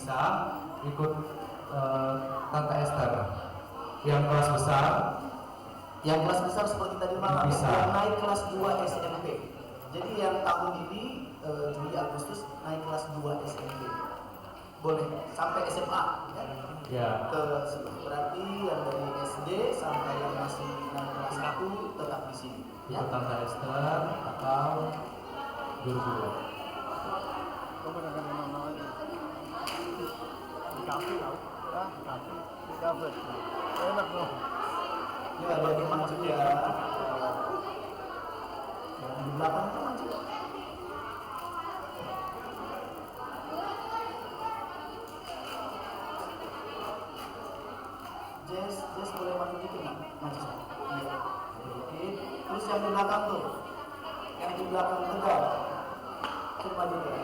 bisa ikut Tante Esther yang kelas besar. Yang kelas besar seperti tadi malam, Bisa. yang naik kelas 2 SMP. Jadi yang tahun ini Juli Agustus naik kelas 2 SMP. Boleh sampai SMA ya. Ya. Berarti yang dari SD sampai yang masih naik kelas 1 tetap di sini. Ya. Ikut Tante Esther atau guru-guru. Kamu dengan nama aja. Di kafe tau? Ah, di kafe. Di kafe. Enak loh. Ya, ada di maju ya. Yang di belakang itu maju. Jess boleh maju dikit nggak? Maju. Iya. Dikit. Terus yang di belakang tuh, yang di belakang tegal. Coba maju deh.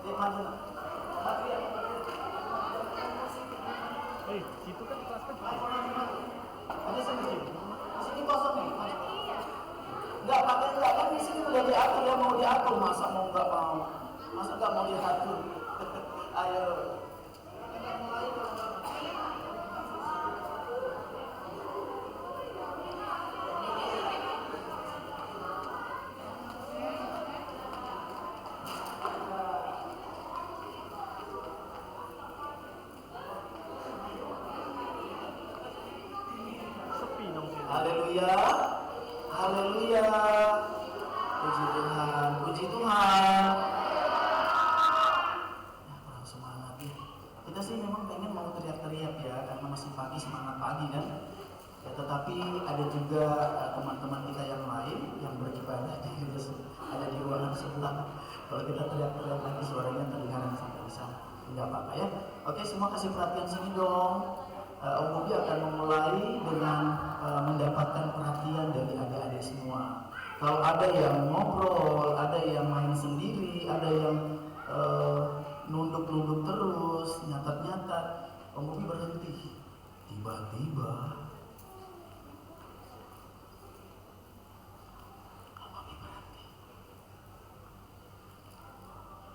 Dia maju. Maju ya. Situ kan kelas kecil. Ada sini. Di sini kosong nih. Enggak pakai enggak kan di sini udah diatur ya, mau diatur masa mau enggak mau. Masa enggak mau diatur. Ayo. Sepi dong sini. Haleluya. Haleluya. Puji Tuhan, puji Tuhan. Ya, kurang semangat ya. Kita sih memang pengen mau teriak-teriak ya, karena masih pagi, semangat pagi kan. Ya, tetapi ada juga teman-teman kita yang lain yang beribadah juga ada di ruangan sebelah. Kalau kita teriak-teriak lagi suaranya terdengar sampai di sana. Enggak apa-apa ya. Oke, semua kasih perhatian sini dong. Om Bobi akan memulai dengan mendapatkan perhatian dari adik-adik semua. Kalau ada yang ngobrol, ada yang main sendiri, ada yang nunduk-nunduk terus, nyatat-nyatat, Om Bobi berhenti. Tiba-tiba Om Bobi berhenti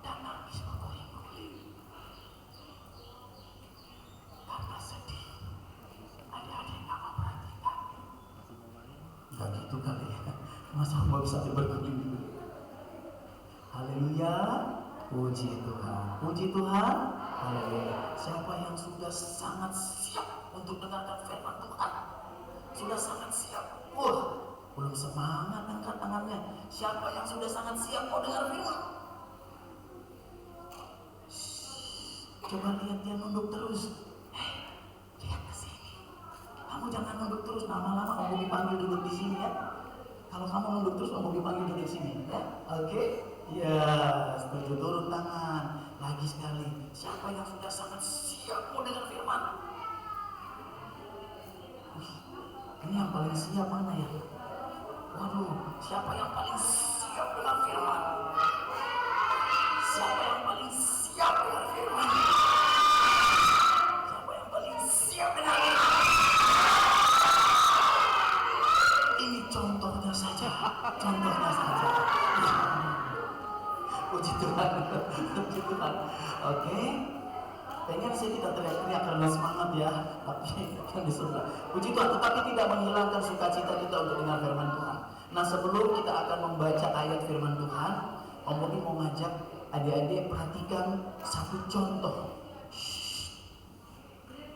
dan nangis berguling-guling karena sedih. Adik-adik nggak mau perhatikan. Nggak gitu kali ya. Masa mau bisa berguling-guling? Haleluya. Puji Tuhan. Puji Tuhan. Haleluya. Siapa yang sudah sangat siap untuk dengarkan firman Tuhan? Sudah sangat siap. Belum semangat angkat tangannya. Siapa yang sudah sangat siap mau dengar firman? Coba lihat dia nunduk terus. Lihat ke sini. Kamu jangan nunduk terus, lama-lama Om Bobi panggil duduk di sini ya. Kalau kamu nunduk terus, Om Bobi panggil duduk di sini ya. Oke? Ya, setuju. Turun tangan. Lagi sekali. Siapa yang sudah sangat siap mau dengar firman? Wih, ini yang paling siap mana ya? Waduh, siapa yang paling siap dengan firman? Siapa yang paling siap dengan firman? Siapa yang paling siap dengan firman? Ini contohnya saja. Contohnya saja. Puji Tuhan. Puji Tuhan. Oke. Pengen sih kita teriak-teriak karena semangat ya, tapi kan di surga. Puji Tuhan, tetapi tidak menghilangkan sukacita kita untuk dengar firman Tuhan. Nah, sebelum kita akan membaca ayat firman Tuhan, Om Bobi mau ngajak adik-adik perhatikan satu contoh.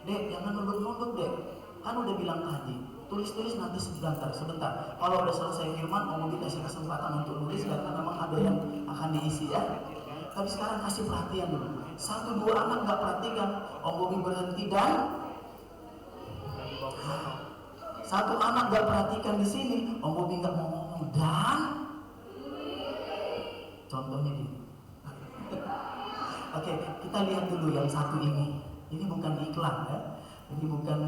Dek, jangan nunduk-nunduk dek. Kan udah bilang tadi, tulis-tulis nanti sebentar. Kalau udah selesai firman, Om Bobi kasih kesempatan untuk nulis karena memang ada yang akan diisi ya. Tapi sekarang kasih perhatian dulu. 1-2 anak nggak perhatikan, Om Bobi berhenti dan satu anak nggak perhatikan di sini, Om Bobi nggak mau ngomong dan contohnya gini. Oke, kita lihat dulu yang satu ini. Ini bukan iklan ya, ini bukan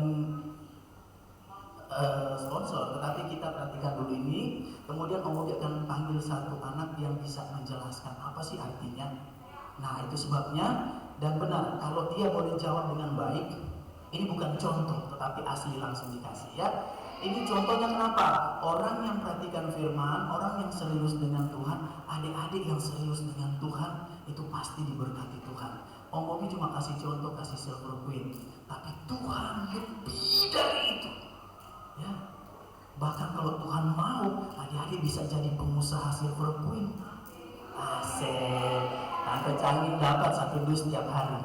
sponsor, tetapi kita perhatikan dulu ini. Kemudian Om Bobi akan panggil satu anak yang bisa menjelaskan apa sih artinya. Nah, itu sebabnya, dan benar kalau dia boleh jawab dengan baik. Ini bukan contoh, tetapi asli langsung dikasih ya. Ini contohnya kenapa? Orang yang perhatikan firman, orang yang serius dengan Tuhan, adik-adik yang serius dengan Tuhan, itu pasti diberkati Tuhan. Om Bobby cuma kasih contoh, kasih silver queen, tapi Tuhan lebih dari itu. Ya, bahkan kalau Tuhan mau, adik-adik bisa jadi pengusaha silver queen. Asik, Tante Cangin dapat 1 dus setiap hari.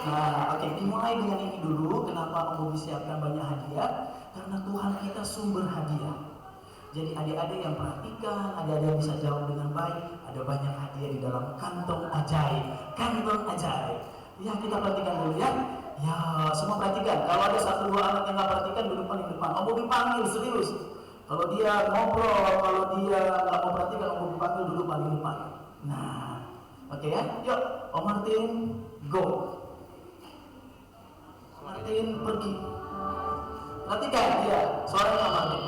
Nah, oke, dimulai dengan ini dulu. Kenapa Om Bobby siapkan banyak hadiah? Karena Tuhan kita sumber hadiah. Jadi adik-adik yang perhatikan, adik-adik bisa jawab dengan baik. Ada banyak hadiah di dalam kantong ajaib. Kantong ajaib. Ya, kita perhatikan dulu ya. Ya, semua perhatikan. Kalau ada 1-2 anak yang nggak perhatikan, duduk paling depan. Om Bobby panggil serius. Kalau dia ngobrol, kalau dia nggak mau perhatikan, Om Bobby panggil duduk paling depan. Nah, oke ya. Yuk, Om Martin, go. Martin pergi. Perhatikan dia, suaranya Om Martin.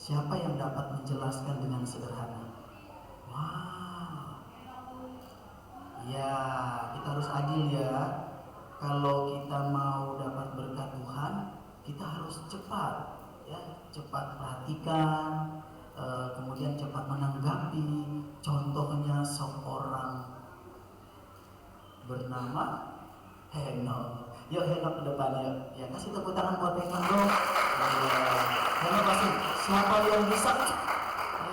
Siapa yang dapat menjelaskan dengan sederhana? Wah, ya kita harus adil ya. Kalau kita mau dapat berkat Tuhan, kita harus cepat, ya, cepat perhatikan, kemudian cepat menanggapi. Contohnya seorang bernama Henok. Yuk Henok ke depannya. Ya, kasih tepuk tangan buat Henok dong. Henok pasti siapa yang bisa?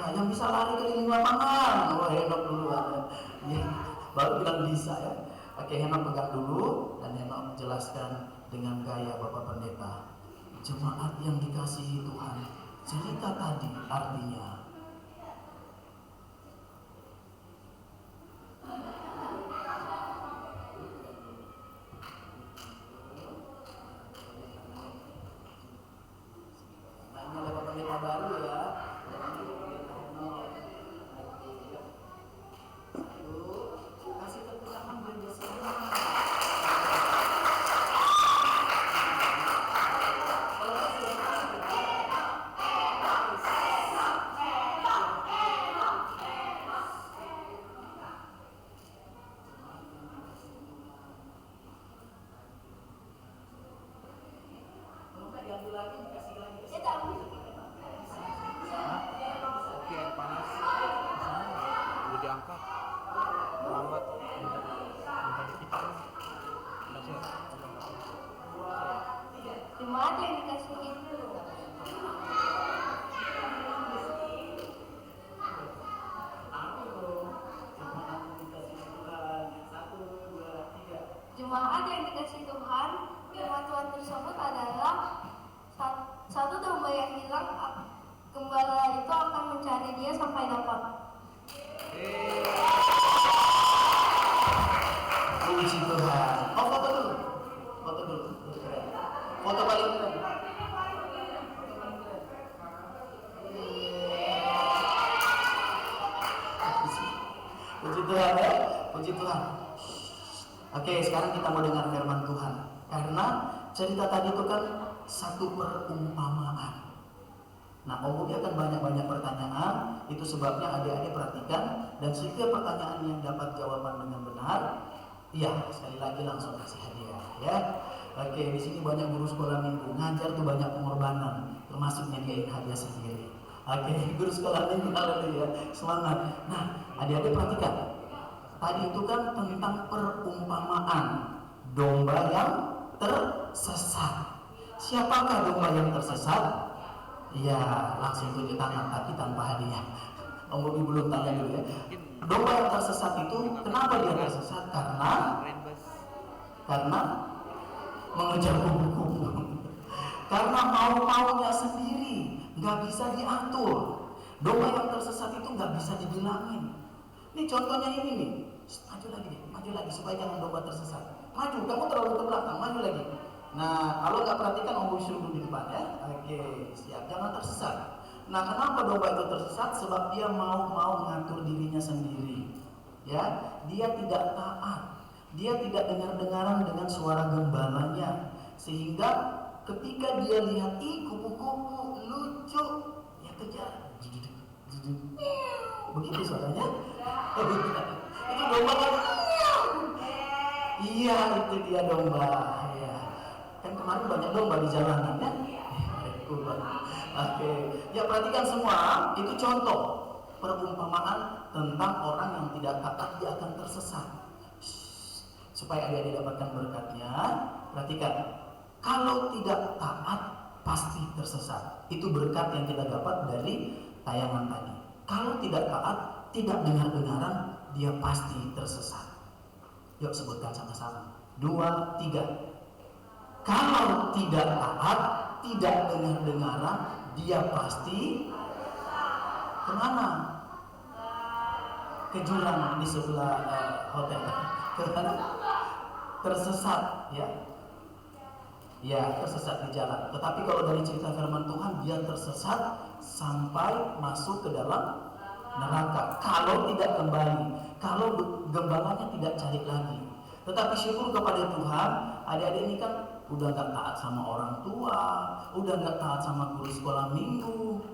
Ya, yang bisa lari keliling lapangan. Oh, Henok dulu ada. Ya, baru bilang bisa ya. Oke, Henok pegang dulu dan Henok jelaskan dengan gaya Bapak Pendeta. Jemaat yang dikasihi Tuhan, cerita tadi artinya Jemaat yang dikasihi Jemaat yang dikasihi Tuhan, firman Tuhan tersebut adalah satu domba yang hilang, gembala itu akan mencari dia Tuhan ya, puji Tuhan. Oke, sekarang kita mau dengar firman Tuhan. Karena cerita tadi itu kan satu perumpamaan. Nah, Om Bobi akan banyak-banyak pertanyaan. Itu sebabnya adik-adik perhatikan. Dan setiap pertanyaan yang dapat jawaban dengan benar, iya, sekali lagi langsung kasih hadiah ya. Oke, di sini banyak guru sekolah minggu. Ngajar tuh banyak pengorbanan, termasuk nyediain hadiah sendiri. Oke, guru sekolah minggu, haleluya, semangat. Nah, adik-adik perhatikan. Tadi itu kan tentang perumpamaan domba yang tersesat. Siapakah domba yang tersesat? Ya, langsung tunjuk tangan tapi tanpa hadiah. Om Bobi belum tanya dulu ya. Domba yang tersesat itu kenapa dia tersesat? Karena mengejar kupu-kupu. Karena mau-maunya sendiri, nggak bisa diatur. Domba yang tersesat itu nggak bisa dibilangin. Ini contohnya ini nih. Maju lagi supaya jangan domba tersesat. Maju, kamu terlalu ke belakang, maju lagi. Nah, kalau nggak perhatikan Om Bobi suruh di depan ya. Oke, siap, jangan tersesat. Nah, kenapa domba itu tersesat? Sebab dia mau mengatur dirinya sendiri. Ya, dia tidak taat. Dia tidak dengar-dengaran dengan suara gembalanya. Sehingga ketika dia lihat, ih kupu-kupu lucu, ya kejar. Begitu suaranya. Itu domba kan? Iya, itu dia domba. Ya. Kan kemarin banyak domba di jalanan ya. Oke, ya perhatikan semua. Itu contoh perumpamaan tentang orang yang tidak taat, dia akan tersesat. Supaya dia didapatkan berkatnya, perhatikan. Kalau tidak taat pasti tersesat. Itu berkat yang kita dapat dari tayangan tadi. Kalau tidak taat, tidak dengar-dengaran, dia pasti tersesat. Yuk sebutkan sama-sama. 2, 3. Kalau tidak taat, tidak dengar-dengaran, dia pasti kemana? Ke jurang di sebelah hotel. Kemana? Tersesat, ya. Ya, tersesat di jalan. Tetapi kalau dari cerita firman Tuhan, dia tersesat sampai masuk ke dalam neraka. Kalau tidak kembali, kalau gembalanya tidak cari lagi. Tetapi syukur kepada Tuhan, adik-adik ini kan udah gak taat sama orang tua, udah gak taat sama guru sekolah minggu.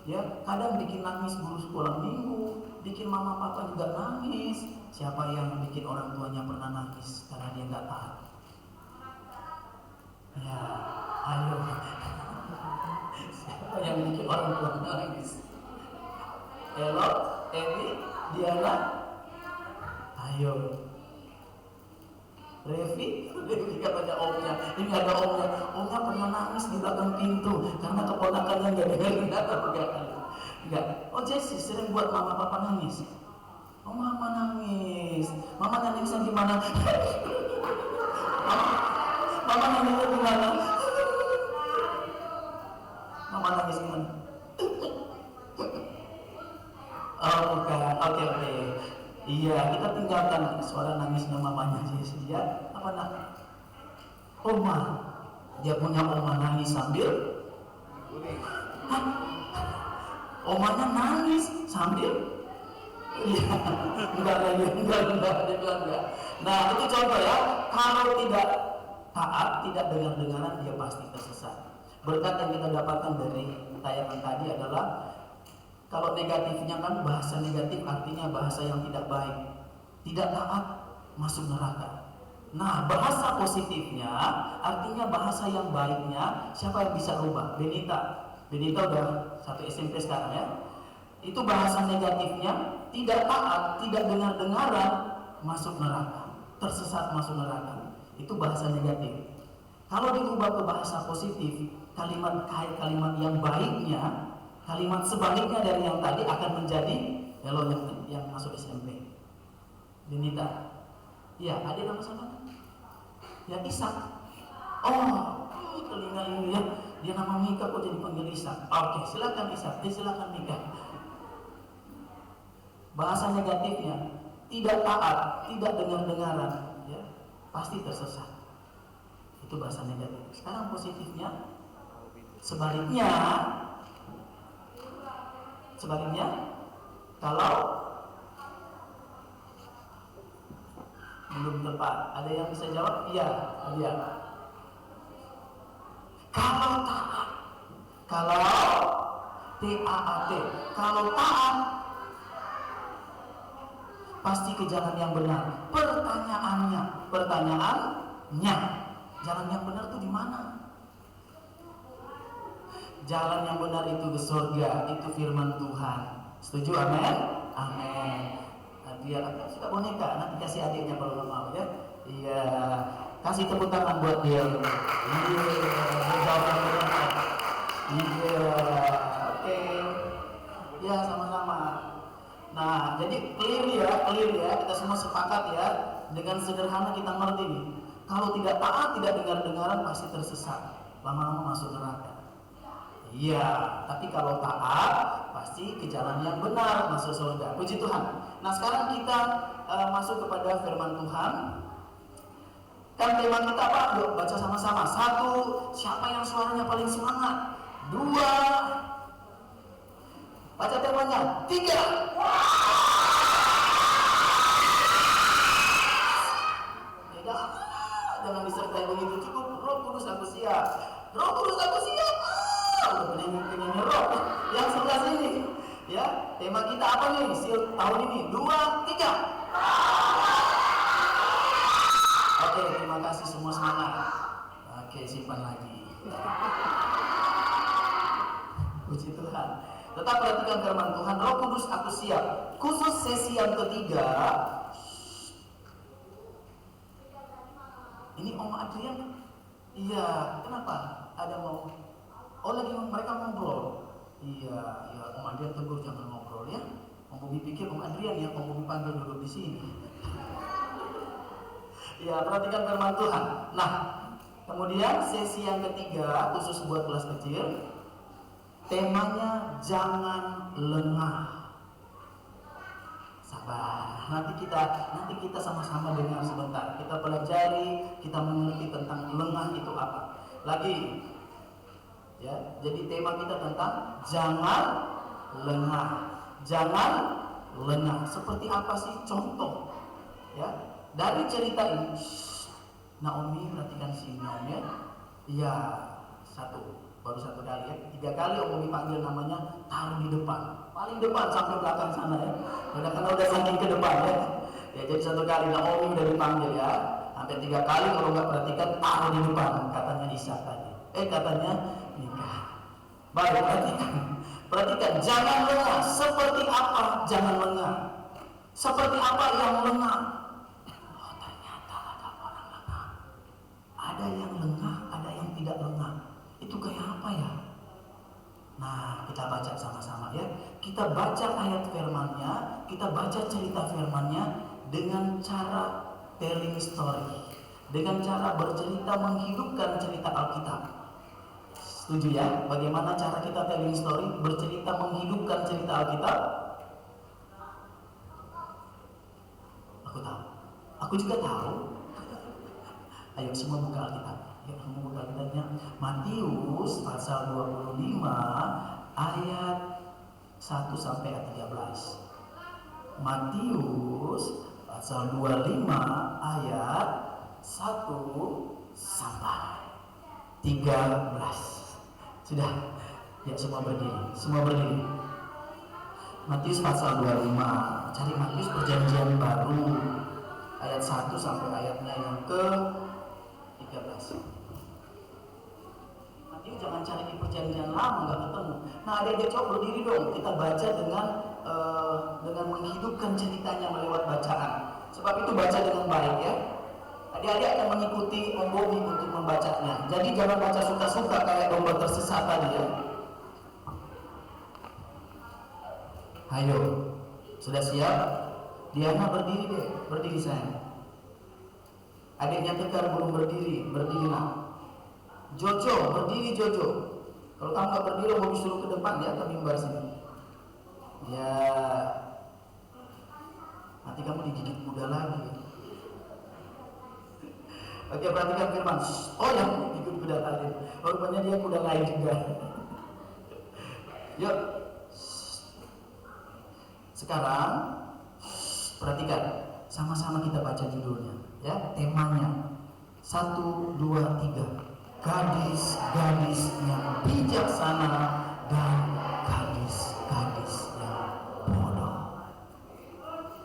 Ya, kadang bikin nangis guru sekolah minggu, bikin mama papa juga nangis. Siapa yang bikin orang tuanya pernah nangis karena dia gak taat? Ya, ayo. Siapa yang bikin orang tua nangis? Elo, Evi, Diana, ayo. Revi katanya omnya. Ini ada omnya. Omnya pernah nangis di belakang pintu karena keponakannya nggak dengar enggak. Oh Jesse sering buat mama papa nangis. Oh mama nangis. Mama nangisnya gimana? Mama nangisnya gimana? Mama nangis gimana? Oh bukan. Oke. Iya, kita tinggalkan suara nangisnya mamanya Jessie ya. Apa nak? Oma. Dia punya oma nangis sambil. Hah? Omanya nangis sambil. Iya. Enggak. Dia bilang enggak. Nah, itu contoh ya. Kalau tidak taat, tidak dengar-dengaran, dia pasti tersesat. Berkat yang kita dapatkan dari tayangan tadi adalah kalau negatifnya kan bahasa negatif artinya bahasa yang tidak baik. Tidak taat masuk neraka. Nah, bahasa positifnya artinya bahasa yang baiknya siapa yang bisa rubah? Benita udah 1 SMP sekarang ya. Itu bahasa negatifnya tidak taat, tidak dengar-dengaran, masuk neraka. Tersesat masuk neraka. Itu bahasa negatif. Kalau dirubah ke bahasa positif, kalimat yang baiknya, kalimat sebaliknya dari yang tadi akan menjadi hello yang masuk SMP. Benita. Ya, adik nama sama? Ya, Ishak. Oh, telinga ini ya. Dia nama Mika kok jadi panggil Ishak. Oke, silakan Ishak. Silakan Mika. Bahasa negatifnya tidak taat, tidak dengar-dengaran, ya, pasti tersesat. Itu bahasa negatif. Sekarang positifnya sebaliknya, kalau Belum tepat. Ada yang bisa jawab? Iya, iya. Kalau taat, kalau TAAT, kalau taat pasti ke jalan yang benar. Pertanyaannya, jalan yang benar itu di mana? Jalan yang benar itu ke surga, itu firman Tuhan. Setuju? Amin. Amin. Dia suka boneka, nanti kasih adiknya kalau nggak mau ya. Iya, kasih tepuk tangan buat dia. Iya, iya, oke. Ya sama-sama. Nah, jadi clear ya, kita semua sepakat ya. Dengan sederhana kita ngerti nih. Kalau tidak taat, tidak dengar-dengaran pasti tersesat. Lama-lama masuk neraka. Iya, tapi kalau taat pasti ke jalan yang benar, masuk surga. Puji Tuhan. Nah, sekarang kita masuk kepada firman Tuhan. Kan tema kita apa? Yuk baca sama-sama. 1, siapa yang suaranya paling semangat? 2, baca temanya. 3, jangan disertai begitu, cukup Roh Kudus aku siap. Roh Kudus aku siap. Udah penyanyi roh yang sebelah sini ya. Tema kita apa nih tahun ini? 2, 3. Oke, terima kasih semua semangat. Oke, simpan lagi. Puji Tuhan. Tetap perhatikan firman Tuhan. Roh Kudus aku siap. Khusus sesi yang ketiga. Ini Om Adrian. Iya, kenapa? Ada mau? Oh, lagi mereka ngobrol. Iya, Om Adrian tegur jangan ngobrol ya. Om Bobi pikir Om Adrian ya, Om Bobi panggil duduk di sini. Ya, perhatikan firman Tuhan. Nah, kemudian sesi yang ketiga khusus buat kelas kecil. Temanya jangan lengah. Sabar. Nanti kita sama-sama dengar sebentar. Kita pelajari, kita mengerti tentang lengah itu apa. Lagi ya, jadi tema kita tentang jangan lengah. Jangan lengah. Seperti apa sih contoh? Ya, dari cerita ini, Naomi, perhatikan si Naomi ya. Iya, baru satu kali ya. 3 kali Naomi panggil namanya, taruh di depan, paling depan sampai belakang sana ya. Karena udah saking ke depan ya. Ya, jadi 1 kali Naomi udah dipanggil ya. Sampai 3 kali kalau nggak perhatikan taruh di depan, katanya Ishak tadi. Katanya nikah. Baik, perhatikan, jangan lengah. Seperti apa jangan lengah? Seperti apa yang lengah? Oh, ternyata ada orang lengah. Ada yang lengah, ada yang tidak lengah. Itu kayak apa ya? Nah, kita baca sama-sama ya. Kita baca ayat firman-Nya, kita baca cerita firman-Nya dengan cara telling story, dengan cara bercerita menghidupkan cerita Alkitab. Setuju ya? Bagaimana cara kita telling story, bercerita menghidupkan cerita Alkitab? Aku tahu. Aku juga tahu. Ayo semua buka Alkitab. Semua buka Alkitabnya. Matius pasal 25 ayat 1 sampai ayat 13. Matius pasal 25 ayat 1 sampai 13. Sudah? Ya, semua berdiri. Matius pasal 25. Cari Matius perjanjian baru ayat 1 sampai ayatnya yang ke 13. Matius jangan cari di perjanjian lama, nggak ketemu. Nah, adik-adik coba berdiri dong. Kita baca dengan menghidupkan ceritanya melewat bacaan. Sebab itu baca dengan baik ya. Adik-adik akan mengikuti Om Bobi untuk membacanya. Jadi jangan baca suka-suka kayak domba tersesat tadi ya. Ayo, sudah siap? Diana berdiri deh, berdiri sayang. Adiknya Tegar belum berdiri, berdirilah. Jojo, berdiri Jojo. Kalau kamu nggak berdiri, mau disuruh ke depan ya, ke mimbar sini. Ya, nanti kamu digigit kuda lagi. Oke, perhatikan firman. Oh ya, ikut kuda tadi. Rupanya dia kuda lain juga. Yuk. Sekarang perhatikan. Sama-sama kita baca judulnya, ya, temanya. 1, 2, 3. Gadis-gadis yang bijaksana dan gadis-gadis yang bodoh.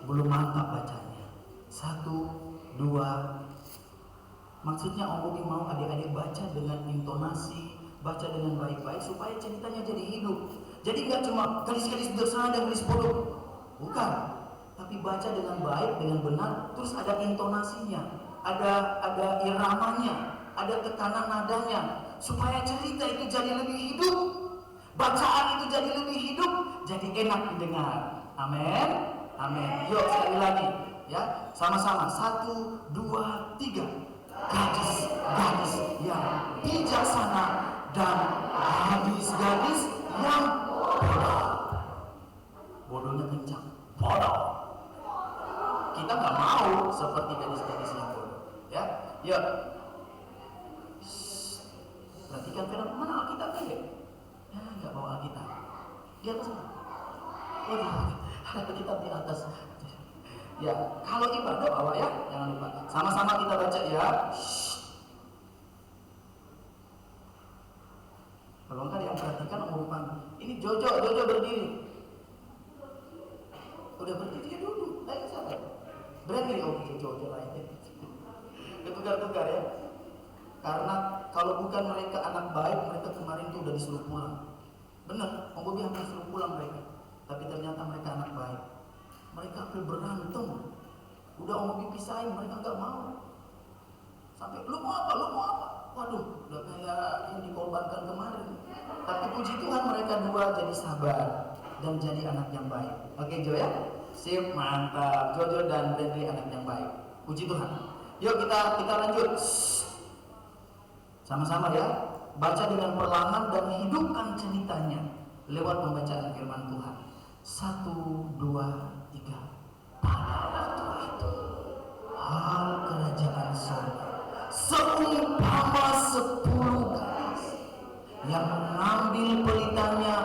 Belum mantap bacanya. 1, 2. Maksudnya Om Bobi mau adik-adik baca dengan intonasi, baca dengan baik-baik supaya ceritanya jadi hidup. Jadi nggak cuma gadis-gadis bijaksana dan gadis bodoh, bukan. Tapi baca dengan baik, dengan benar, terus ada intonasinya, ada iramanya, ada tekanan nadanya, supaya cerita itu jadi lebih hidup, bacaan itu jadi lebih hidup, jadi enak didengar. Amin, amin. Yuk sekali lagi, ya, sama-sama. 1, 2, 3. Gadis-gadis yang bijaksana dan gadis-gadis yang bodoh. Bodohnya kencang, bodoh. Kita nggak mau seperti gadis-gadis yang bodoh, ya. Yuk, perhatikan film. Mana Alkitabnya ya? Ya, nggak bawa Alkitab. Di atas mana? Oh, ada Alkitab di atas. Ya, kalau ibadah bawa ya, jangan lupa. Sama-sama kita baca ya. Kalau enggak yang perhatikan Om Bobi. Ini Jojo berdiri. Udah berdiri ya dulu. Ayo sabar. Berdiri Jojo lainnya. Tukar-tukar ya. Karena kalau bukan mereka anak baik, mereka kemarin tuh udah disuruh pulang. Bener, Om Bobi hampir suruh pulang mereka. Tapi ternyata mereka anak baik. Mereka hampir berantem. Udah Om Bobi pisahin, mereka nggak mau. Sampai lu mau apa? Waduh, udah kayak yang dikorbankan kemarin. Tapi puji Tuhan mereka dua jadi sabar dan jadi anak yang baik. Oke Jo ya, sip, mantap. Jojo dan Bradley anak yang baik. Puji Tuhan. Yuk kita lanjut. Sama-sama ya. Baca dengan perlahan dan hidupkan ceritanya lewat pembacaan firman Tuhan. 1, 2, 3. Pada waktu itu hal kerajaan surga seumpama 10 gadis yang mengambil pelitanya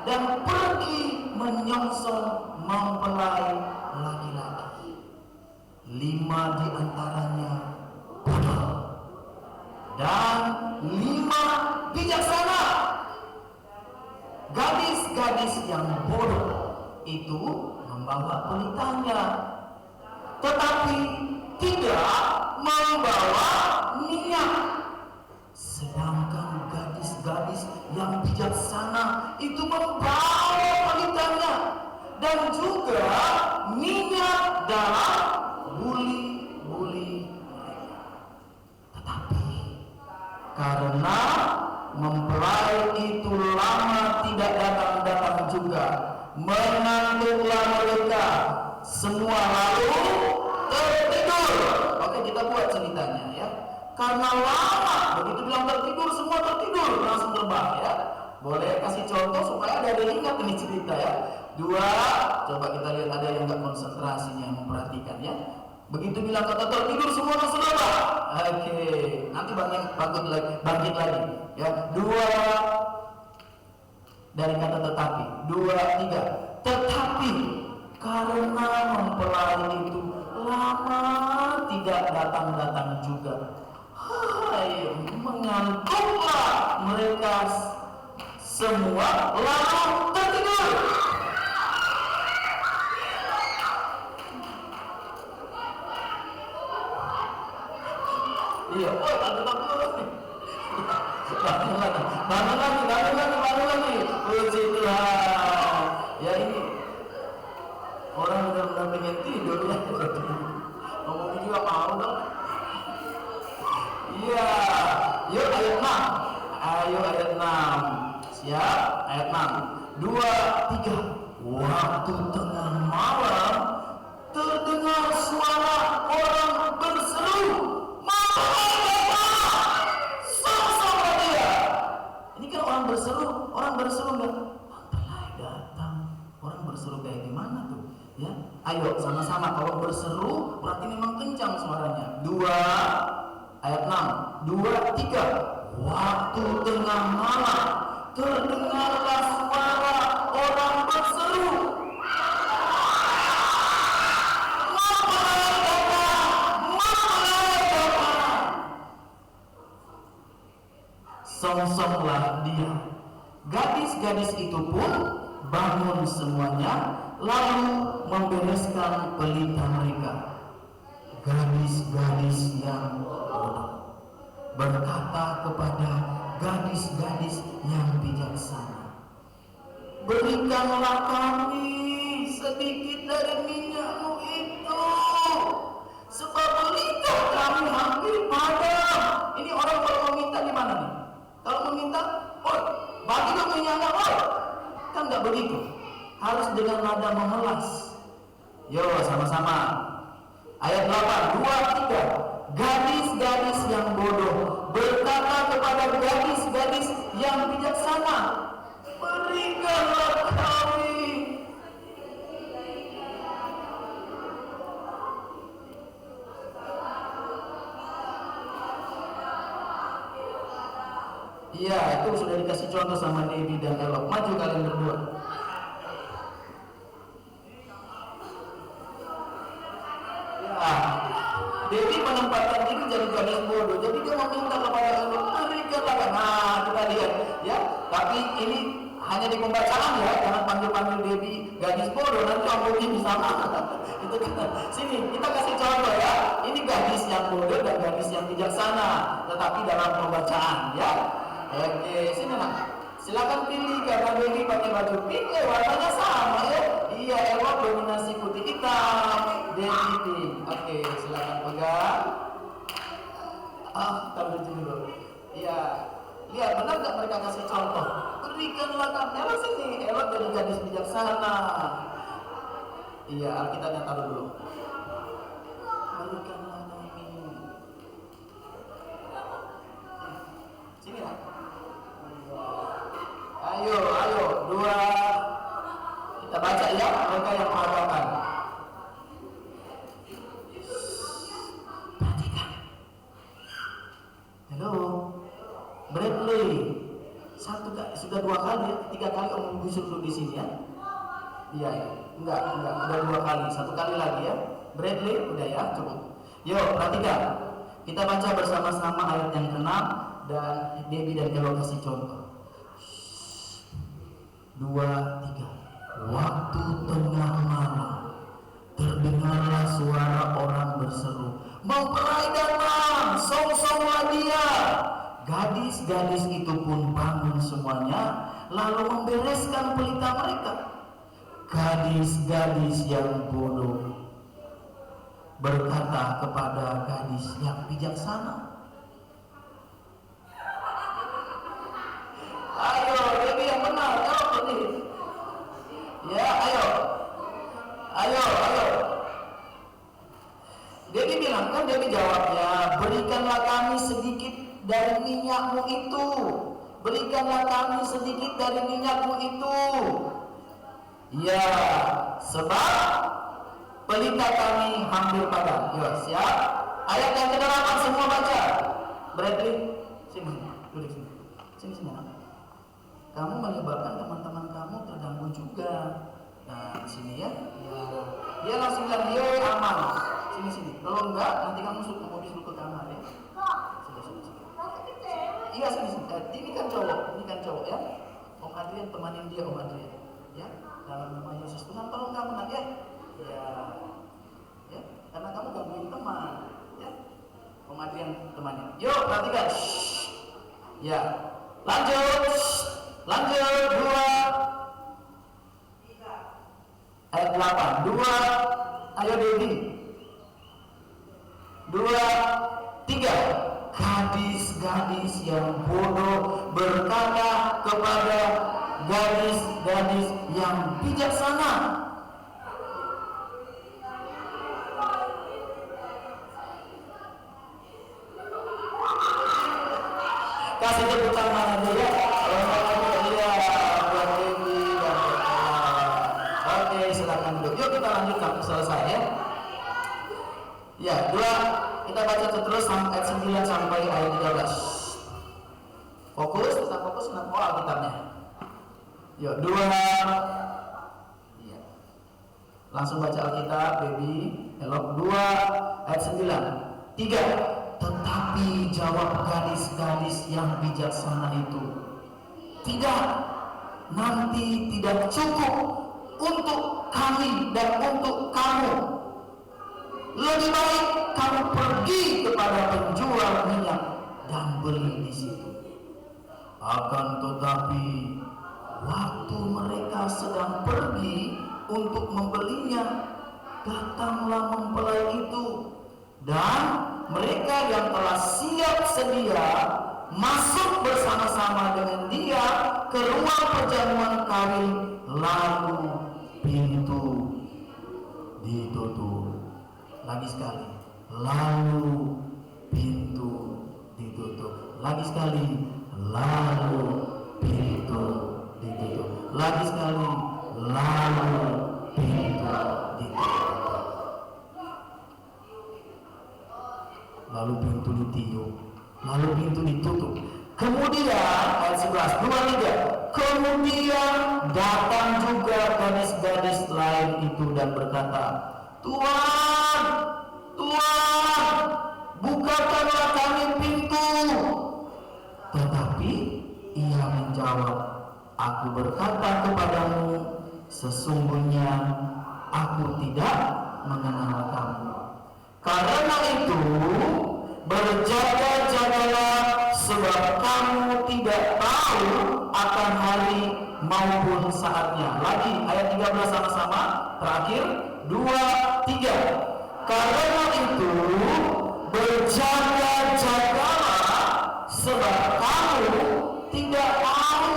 dan pergi menyongsong mempelai laki-laki. 5 di antaranya bodoh dan 5 bijaksana. Gadis-gadis yang bodoh itu membawa pelitanya, tetapi tidak membawa minyak. Sedangkan gadis-gadis yang bijaksana itu membawa pelitanya dan juga minyak dalam buli-buli mereka. Tetapi karena mempelai itu lama tidak datang juga, mengantuklah mereka semua lalu tertidur. Oke, kita buat ceritanya ya. Karena lama, begitu bilang tertidur, semua tertidur, langsung terbang ya. Boleh kasih contoh supaya ada yang ingat ini cerita ya. 2, coba kita lihat ada yang nggak konsentrasinya memperhatikan ya. Begitu bilang kata tertidur, semua langsung terbang. Oke, nanti bangkit lagi ya. 2 dari kata tetapi. 2, 3. Tetapi karena mempelai itu lama tidak datang juga, hai, mengantuklah mereka semua lalu tertidur. Iya, oh bangun lagi. Puji Tuhan. Ya ini orang benar-benar pengen tidur ya. Ngomong juga mau dong. Iya. Yuk ayat 6. Ayo ayat 6. Siap? Ayat 6. 2, 3. Waktu tengah malam terdengar suara orang berseru, sama-sama dia. Ini kan orang berseru nggak? Mempelai datang. Orang berseru kayak gimana tuh? Ya, ayo sama-sama. Kalau berseru berarti memang kencang suaranya. 2 ayat 6. 2, 3. Waktu tengah malam terdengarlah suara orang berseru, mempelai semuanya, lalu membereskan pelita mereka. Gadis-gadis yang bodoh berkata kepada gadis-gadis yang bijaksana, berikanlah kami sedikit dari minyakmu itu, sebab pelita kami hampir padam. Ini orang kalau meminta di mana nih? Kalau meminta, oh bagi dong minyaknya, oh kan nggak begitu. Harus dengan nada memelas. Yo sama-sama. Ayat 8, 2, 3. Gadis-gadis yang bodoh berkata kepada gadis-gadis yang bijaksana, berikanlah kami. Iya, itu sudah dikasih contoh sama Debbie dan Elok. Maju kalian berdua. Ya, Debbie menempatkan diri jadi gadis bodoh. Jadi dia meminta kepada Elok, berikanlah. Nah, kita lihat ya. Tapi ini hanya di pembacaan ya, jangan panggil-panggil Debbie gadis bodoh, nanti omongannya bisa itu kan. Sini kita kasih contoh ya. Ini gadis yang bodoh dan gadis yang bijaksana, tetapi dalam pembacaan ya. Oke, sini nak. Silakan pilih karena Debbie pakai baju pink, warnanya sama ya. Iya, Elok dominasi putih hitam, Debbie pink. Oke, silakan pegang. Taruh dulu. Iya. Lihat, benar nggak mereka kasih contoh? Berikanlah kami. Elok sini, Elok jadi gadis bijaksana. Iya, Alkitabnya taruh dulu. Berikanlah kami. Sini nak. Ayo, dua. Kita baca ya, mereka yang menghafalkan. Perhatikan. Halo, Bradley. Sudah 2 kali, 3 kali om gusur dulu di sini ya. Iya, enggak, udah 2 kali, 1 kali lagi ya. Bradley, udah ya, cukup. Yuk, perhatikan. Kita baca bersama-sama ayat yang ke-6 dan Debbie dan Elok kasih contoh. 2, 3. Waktu tengah malam terdengarlah suara orang berseru, mempelai datang, song-songlah dia. Gadis-gadis itu pun bangun semuanya, lalu membereskan pelita mereka. Gadis-gadis yang bodoh berkata kepada gadis yang bijaksana, ayo, Debbie yang benar, jawab ini. Ya, ayo. Debbie bilang, kan Debbie jawabnya, berikanlah kami sedikit dari minyakmu itu. Berikanlah kami sedikit dari minyakmu itu. Ya, sebab pelita kami hampir padam. Yo, siap? Ayat yang ke-8 semua baca. Bradley, sini, duduk sini. Sini. Kamu menyebabkan teman-teman kamu terganggu juga. Nah, di sini ya. Dia langsung bilang, "Yo, aman." Sini. Kalau enggak, nanti kamu mau disuruh ke kamar ya. Sini. Iya, sini. Ini kan cowok ya. Om Adrian temanin dia, Om Adrian. Ya, dalam nama Yesus Tuhan tolong kamu nak ya. Ya, karena kamu gangguin teman. Ya, Om Adrian temanin. Yuk, perhatikan. Ya, lanjut 2 ayat 8 2. Ayo Debbie 2, 3. Gadis-gadis yang bodoh berkata kepada gadis-gadis yang bijaksana, kasih tepuk tangan aja ya. Oke, silakan duduk. Yuk kita lanjut sampai selesai ya. Ya, 2. Kita baca terus ayat 9 sampai ayat 13. Fokus, kita fokus dengan Alkitabnya. Yuk, 2. Iya. Langsung baca Alkitab, Baby. Elok 2 ayat 9. 3. Tetapi jawab gadis-gadis yang bijaksana itu, tidak, nanti tidak cukup, untuk kami dan untuk kamu. Lebih baik kamu pergi kepada penjual minyak dan beli di situ. Akan tetapi waktu mereka sedang pergi untuk membelinya, datanglah mempelai itu, dan mereka yang telah siap sedia masuk bersama-sama dengan dia ke ruang perjamuan kawin, lalu pintu ditutup. Lagi sekali, lalu pintu ditutup. Lagi sekali, lalu pintu ditutup. Lagi sekali, lalu pintu ditutup. Lalu pintu ditiup, lalu pintu ditutup. Kemudian ayat 11, 2, 3. Kemudian datang juga gadis-gadis lain itu dan berkata, Tuhan, Tuhan, bukakanlah kami pintu. Tetapi ia menjawab, aku berkata kepadamu, sesungguhnya aku tidak mengenal kamu. Karena itu berjaga-jagalah, sebab kamu tidak tahu akan hari maupun saatnya. Lagi ayat 13 sama-sama, terakhir 2, 3. Karena itu berjaga-jagalah, sebab kamu tidak tahu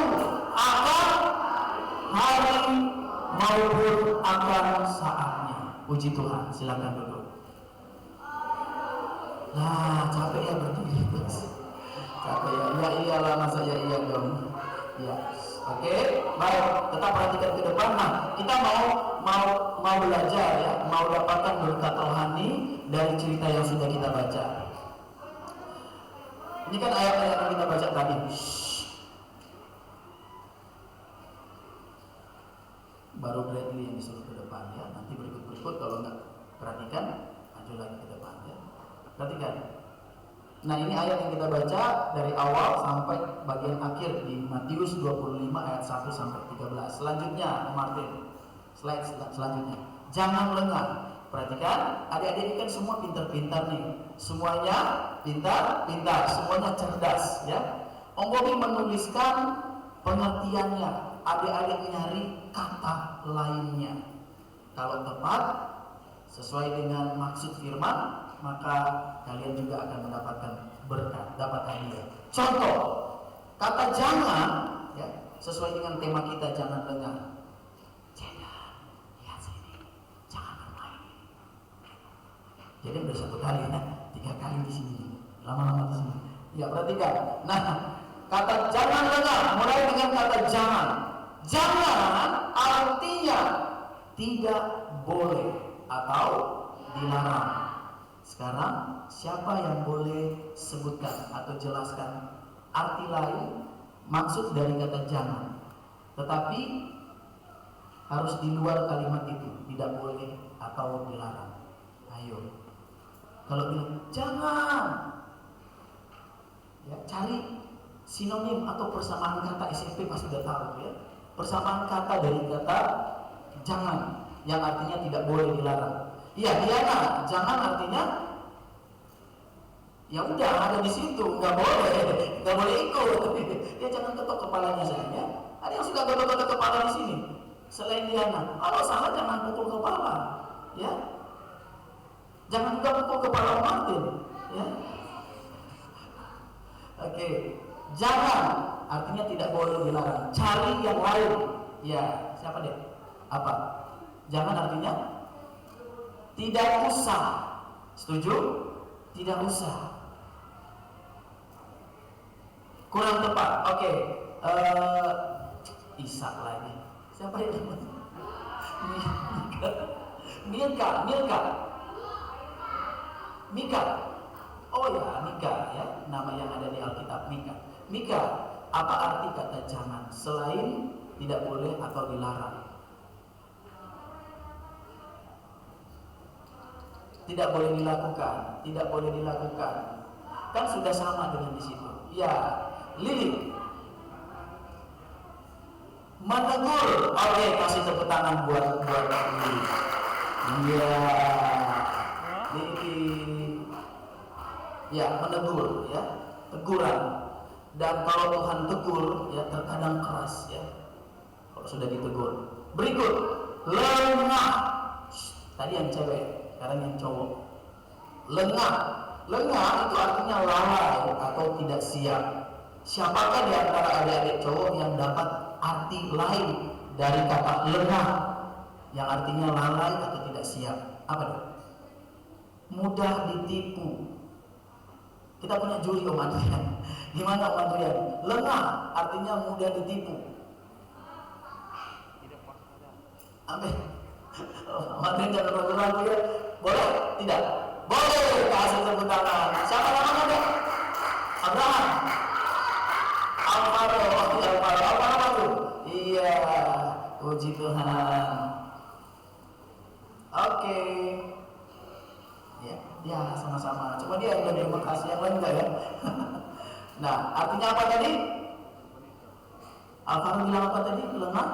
akan hari maupun akan saatnya. Puji Tuhan, silakan duduk. Nah, capek ya berdiri terus. Capek ya, ya iyalah, masa ya iya dong. Ya, oke, baik. Tetap perhatikan ke depan. Nah, kita mau belajar ya, mau dapatkan berkat rohani dari cerita yang sudah kita baca. Ini kan ayat-ayat yang kita baca tadi. Baru Bradley yang disuruh ke depan ya. Nanti berikut-berikut kalau nggak perhatikan, maju lagi ke depan ya. Perhatikan. Nah, ini ayat yang kita baca dari awal sampai bagian akhir di Matius 25 ayat 1 sampai 13. Selanjutnya, Martin. Slide selanjutnya. Jangan lengah. Perhatikan, adik-adik ini kan semua pintar-pintar nih. Semuanya pintar-pintar, semuanya cerdas ya. Om Bobi menuliskan pengertiannya. Adik-adik nyari kata lainnya. Kalau tepat sesuai dengan maksud firman, maka kalian juga akan mendapatkan berkat, dapat hadiah. Contoh, kata jangan ya, sesuai dengan tema kita, jangan lengah. Jangan, lihat sini, jangan bermain. Jadi udah 1 kali ya, 3 kali di sini, lama-lama di sini. Ya, perhatikan. Nah, kata jangan lengah, mulai dengan kata jangan. Jangan artinya tidak boleh atau dilarang. Sekarang siapa yang boleh sebutkan atau jelaskan arti lain maksud dari kata jangan, tetapi harus di luar kalimat itu, tidak boleh atau dilarang. Ayo, kalau bilang jangan ya, cari sinonim atau persamaan kata. SMP pasti sudah tahu ya, persamaan kata dari kata jangan yang artinya tidak boleh dilarang. Iya, Diana, jangan artinya ya udah ada di situ, nggak boleh ikut. Ya jangan ketok kepalanya saya. Ada yang suka ketok kepala di sini. Selain Diana, kalau salah jangan pukul kepala, ya. Jangan juga pukul kepala Martin, ya. Oke, jangan artinya tidak boleh dilarang. Cari yang lain, ya. Siapa deh? Apa? Jangan artinya tidak usah. Setuju? Tidak usah. Kurang tepat. Oke. Isa lagi. Siapa itu? Mika. Oh ya, Mika ya. Nama yang ada di Alkitab, Mika. Mika, apa arti kata jangan selain tidak boleh atau dilarang? Tidak boleh dilakukan, tidak boleh dilakukan. Kan sudah sama dengan di situ. Ya, Lili. Menegur. Oke, kasih tepuk tangan buat ini. Iya. Ini ya, menegur ya, teguran. Dan kalau Tuhan tegur ya terkadang keras ya. Kalau sudah ditegur. Berikut, lengah. Tadi yang cewek, sekarang yang cowok. Lengah. Lengah itu artinya lalai atau tidak siap. Siapakah di antara adik-adik cowok yang dapat arti lain dari kata lengah yang artinya lalai atau tidak siap? Apa itu? Mudah ditipu. Kita punya juri Om Adrian. Gimana Om Adrian? Lengah artinya mudah ditipu. Amin. Om Adrian jangan ragu-ragu ya. Boleh? Tidak? Boleh. Kasih tepuk tangan. Siapa namanya deh? Abraham. Alvaro. Apa nama tuh? Iya. Puji Tuhan. Oke. Ya, sama-sama. Coba dia yang terima kasih, yang lain enggak ya? Nah, artinya apa tadi? Alvaro bilang apa tadi? Lemah,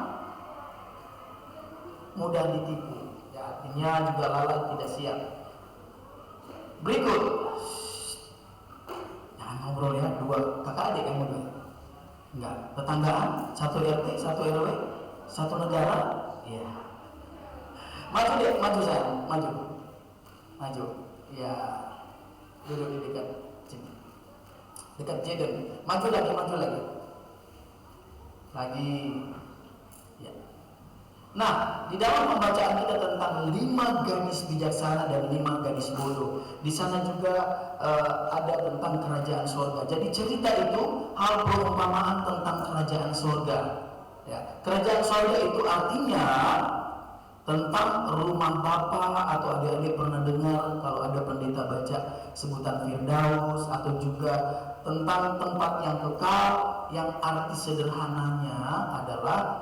mudah ditipu. Ya, artinya juga lalai, tidak siap. Berikut. Jangan ngobrol ya, dua kakak adik yang muda. Enggak, tetanggaan, satu RT, satu RW, satu negara. Iya. Maju deh, maju sayang, maju. Maju. Ya, duduk di dekat sini, dekat Jaden. Maju lagi, maju lagi. Lagi. Ya. Nah, di dalam pembacaan kita tentang 5 gadis bijaksana dan 5 gadis bodoh, di sana juga ada tentang kerajaan surga. Jadi cerita itu hal perumpamaan tentang kerajaan surga. Ya, kerajaan surga itu artinya tentang rumah Bapa, atau adik-adik pernah dengar kalau ada pendeta baca sebutan Firdaus, atau juga tentang tempat yang kekal yang arti sederhananya adalah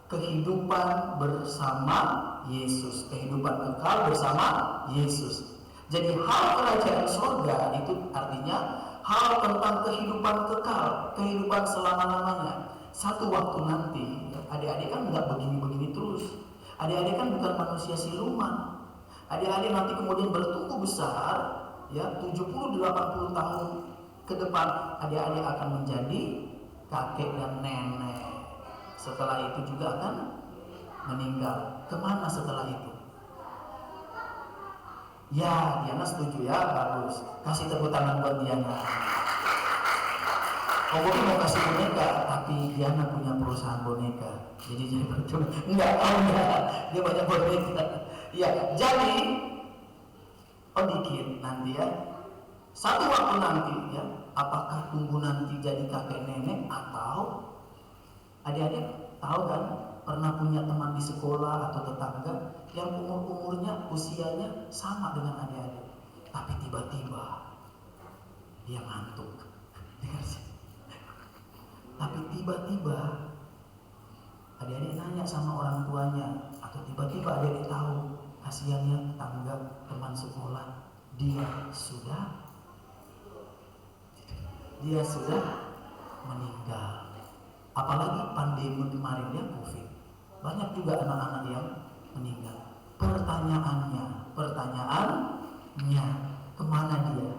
kehidupan bersama Yesus, kehidupan kekal bersama Yesus. Jadi hal kerajaan surga itu artinya hal tentang kehidupan kekal, kehidupan selama-lamanya. Satu waktu nanti adik-adik kan nggak begini-begini terus. Adik-adik kan bukan manusia siluman. Adik-adik nanti kemudian bertumbuh besar, ya 70-80 tahun ke depan adik-adik akan menjadi kakek dan nenek. Setelah itu juga akan meninggal. Kemana setelah itu? Ya, Diana setuju ya, bagus. Kasih tepuk tangan buat Diana. Om Bobi mau kasih boneka, tapi Diana punya perusahaan boneka, jadi percuma. Enggak, dia banyak boneka. Ya, jadi dikit nanti ya. Satu waktu nanti ya, apakah tunggu nanti jadi kakek nenek, atau adik-adik tahu kan pernah punya teman di sekolah atau tetangga yang umurnya usianya sama dengan adik-adik, tapi tiba-tiba dia ngantuk. Dengar sih. Tapi tiba-tiba adik-adik nanya sama orang tuanya, atau tiba-tiba adik-adik tahu, kasihannya tetangga teman sekolah, dia sudah meninggal. Apalagi pandemi kemarin ya, COVID, banyak juga anak-anak yang meninggal. Pertanyaannya, kemana dia?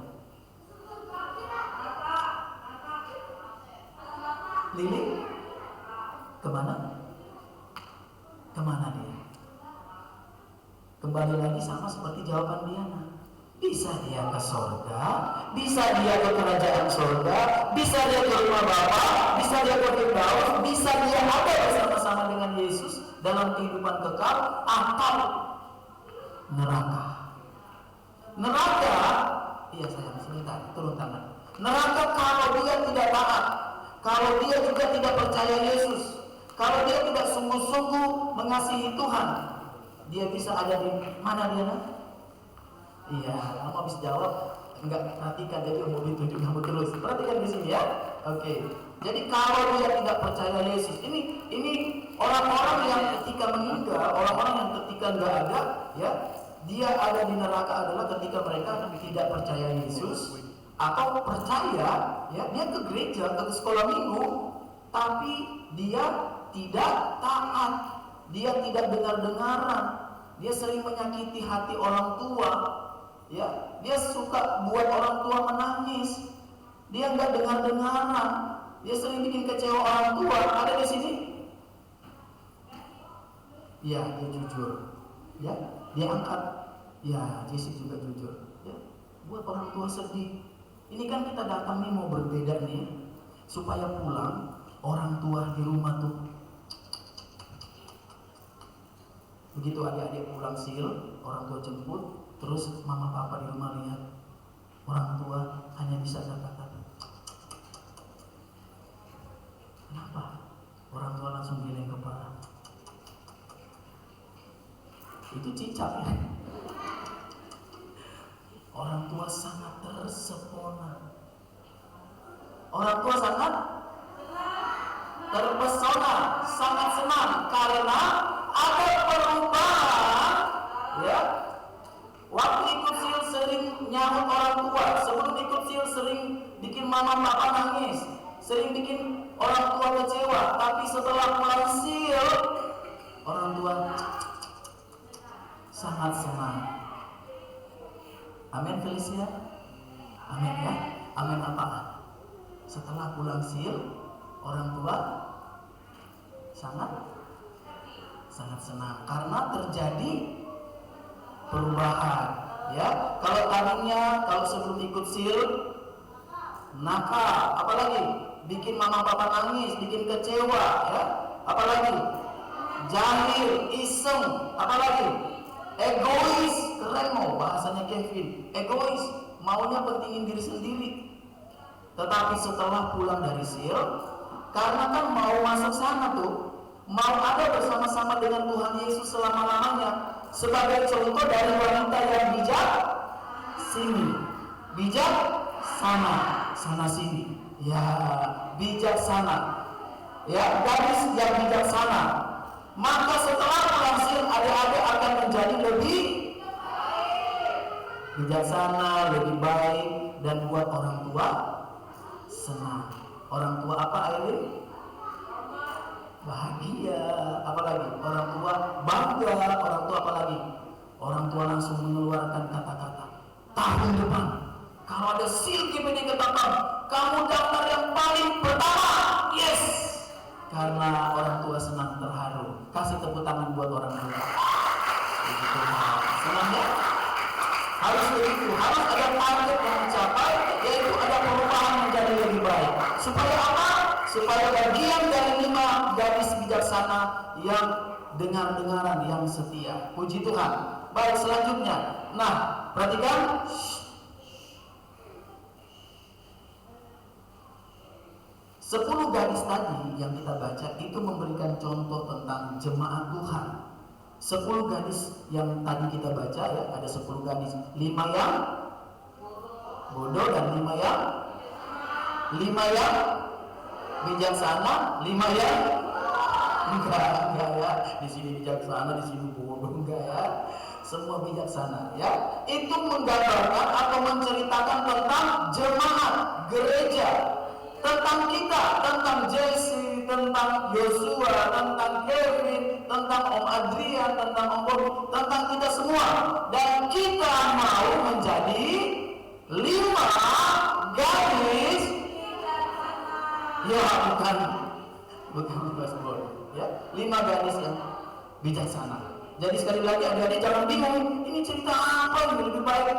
Lili, kemana? Kemana dia? Kembali lagi sama seperti jawaban Diana. Bisa dia ke surga, bisa dia ke kerajaan surga, bisa dia ke rumah Bapa, bisa dia ke Firdaus, bisa dia ada bersama-sama dengan Yesus dalam kehidupan kekal, atau neraka. Neraka, iya sayang sebentar, turun tangan. Neraka kalau dia tidak taat, kalau dia juga tidak percaya Yesus, kalau dia tidak sungguh-sungguh mengasihi Tuhan, dia bisa ada di mana dia? Iya, kamu habis jawab, enggak perhatikan, jadi Om Bobi tunjuk kamu terus. Perhatikan di sini ya. Oke. Jadi kalau dia tidak percaya Yesus, ini orang-orang yang ketika meninggal, orang-orang yang ketika enggak ada, ya, dia ada di neraka adalah ketika mereka tidak percaya Yesus, atau percaya, ya, dia ke gereja, ke sekolah minggu, tapi dia tidak taat, dia tidak dengar-dengaran, dia sering menyakiti hati orang tua, ya, dia suka buat orang tua menangis, dia nggak dengar-dengaran, dia sering bikin kecewa orang tua. Ada di sini? Ya, dia jujur, ya, dia angkat, ya, Jesse juga jujur, ya, buat orang tua sedih. Ini kan kita datang nih mau berbeda nih, supaya pulang orang tua di rumah tuh begitu adik-adik pulang sil, orang tua jemput, terus mama papa di rumah lihat orang tua hanya bisa kata-kata, kenapa? Orang tua langsung geleng kepala. Itu cicak ya. Orang tua sangat tersepona. Orang tua sangat terpesona, sangat senang karena ada perubahan, ya. Waktu ikut sil sering nyamuk orang tua, sebelum ikut sil sering bikin mama papa nangis, sering bikin orang tua kecewa, tapi setelah pulang sil orang tua sangat senang. Amin Felicia? Amin ya? Amin apa? Setelah pulang sil orang tua sangat senang karena terjadi perubahan, ya. Kalau tadinya, kalau sebelum ikut sil nakal, apalagi bikin mama papa nangis, bikin kecewa, ya, apalagi jahil, iseng, apalagi egois, keren mau bahasanya Kevin, egois, maunya pentingin diri sendiri. Tetapi setelah pulang dari sil, karena kan mau masuk sana tuh, mau ada bersama-sama dengan Tuhan Yesus selama-lamanya, sebagai contoh dari wanita yang bijak sini, bijak sana sini, ya, bijaksana, ya, gadis yang bijaksana. Maka setelah pulang sil, adik-adik akan menjadi lebih bijaksana, lebih baik, dan buat orang tua senang. Orang tua apa Aileen? Bahagia. Apalagi orang tua bangga. Orang tua apalagi? Orang tua langsung mengeluarkan kata-kata, tahun depan kalau ada sil GPD Ketapang, kamu daftar yang paling pertama. Yes. Karena orang tua senang, terharu. Kasih tepuk tangan buat orang tua. Begitu. Senang ya? Harus begitu, harus ada target yang dicapai, yaitu ada perubahan menjadi lebih baik. Supaya apa? Supaya bagian dari 5 gadis bijaksana yang dengar-dengaran, yang setia. Puji Tuhan. Baik, selanjutnya. Nah, perhatikan. 10 gadis tadi yang kita baca itu memberikan contoh tentang jemaat Tuhan. 10 gadis yang tadi kita baca, ya, ada 10 gadis, 5 yang bodoh dan 5 yang bijaksana, 5 yang enggak ya, di sini bijaksana, di sini bodoh, enggak ya, semua bijaksana, ya. Itu menggambarkan atau menceritakan tentang jemaat gereja, tentang kita, tentang Jesse, tentang Yosua, tentang Kevin, tentang Om Adrian, tentang Om Bobi, tentang kita semua. Dan kita mau menjadi 5 gadis, ya, bukan baseball, ya, 5 gadis yang bijaksana. Jadi sekali lagi adik-adik jangan bingung, ini cerita apa ini, lebih baik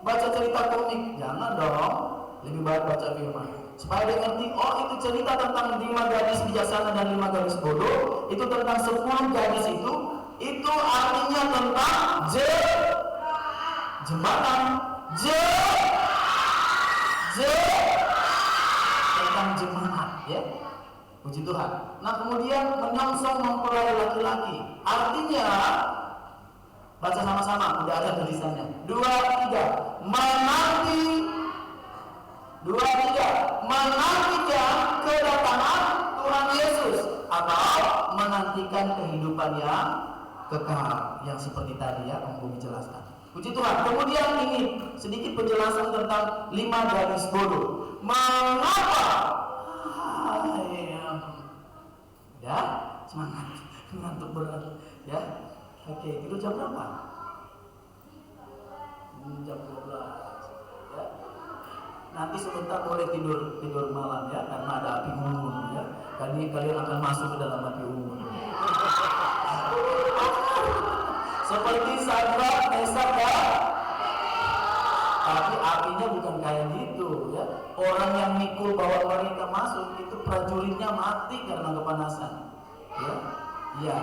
baca cerita komik, jangan dong, lebih baik baca firman. Supaya dia ngerti, oh itu cerita tentang 5 gadis bijaksana dan 5 gadis bodoh, itu tentang 10 gadis itu artinya tentang jembatan, tentang jemaat, ya. Puji Tuhan. Nah, kemudian menyongsong mempelai laki-laki, artinya baca sama-sama, udah ada tulisannya. 2, 3, menantikan kedatangan Tuhan Yesus, atau menantikan kehidupan yang kekal, yang seperti tadi ya Om Bumi jelaskan. Puji Tuhan. Kemudian ini sedikit penjelasan tentang 5 gadis bodoh. Mengapa? Ya, semangat. Ngantuk berat. Ya. Oke, tidur jam berapa? Jam 12. Ya. Nanti sebentar boleh tidur malam ya, karena ada api unggun ya. Kalian akan masuk ke dalam api unggun. Seperti Sadrak, Mesak ya. Tapi apinya bukan kayak gitu ya. Orang yang mikul bawa mereka masuk itu prajuritnya mati karena kepanasan. Ya. Iya.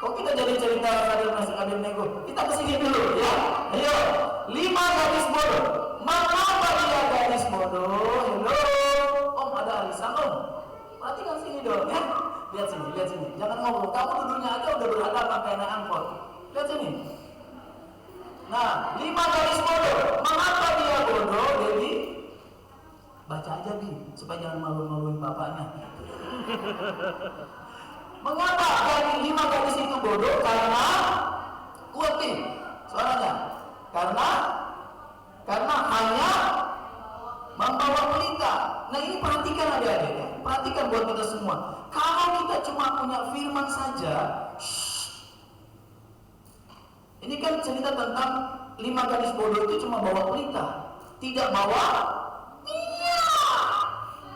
Kok kita jadi cerita Sadrak, Mesak, Abednego? Kita kesini dulu ya. Ayo, 5 gadis bodoh. Mengapa dia gadis bodoh? Hello, Om ada arisan Om. Perhatikan sini dong ya. Lihat sini. Jangan ngobrol. Kamu duduknya aja udah berhadapan kayak naik angkot. Lihat sini. Nah, 5 gadis bodoh. Mengapa dia bodoh, Dewi? Baca aja Bi, supaya jangan malu-maluin bapaknya. Mengapa dari 5 gadis itu bodoh? Karena kuat nih suaranya. Karena hanya membawa pelita. Nah ini perhatikan adik-adik ya. Perhatikan buat kita semua. Kalau kita cuma punya firman saja, ini kan cerita tentang 5 gadis bodoh itu cuma bawa pelita, tidak bawa minyak.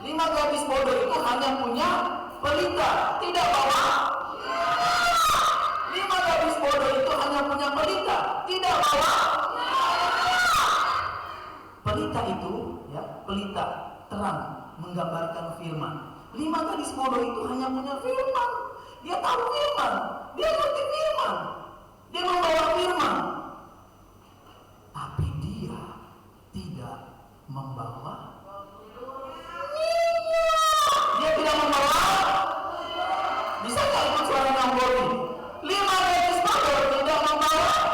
5 gadis bodoh itu hanya punya pelita, tidak bawa minyak. 5 gadis bodoh itu hanya punya pelita, tidak bawa pelita itu ya, pelita terang menggambarkan firman. 5 gadis bodoh itu hanya punya firman. Dia tahu firman, dia ngerti firman, dia membawa firman, tapi dia tidak membawa minyak. Dia tidak membawa. Bisa nggak ikut suara Nambori? 5 gadis bodoh tidak membawa minyak.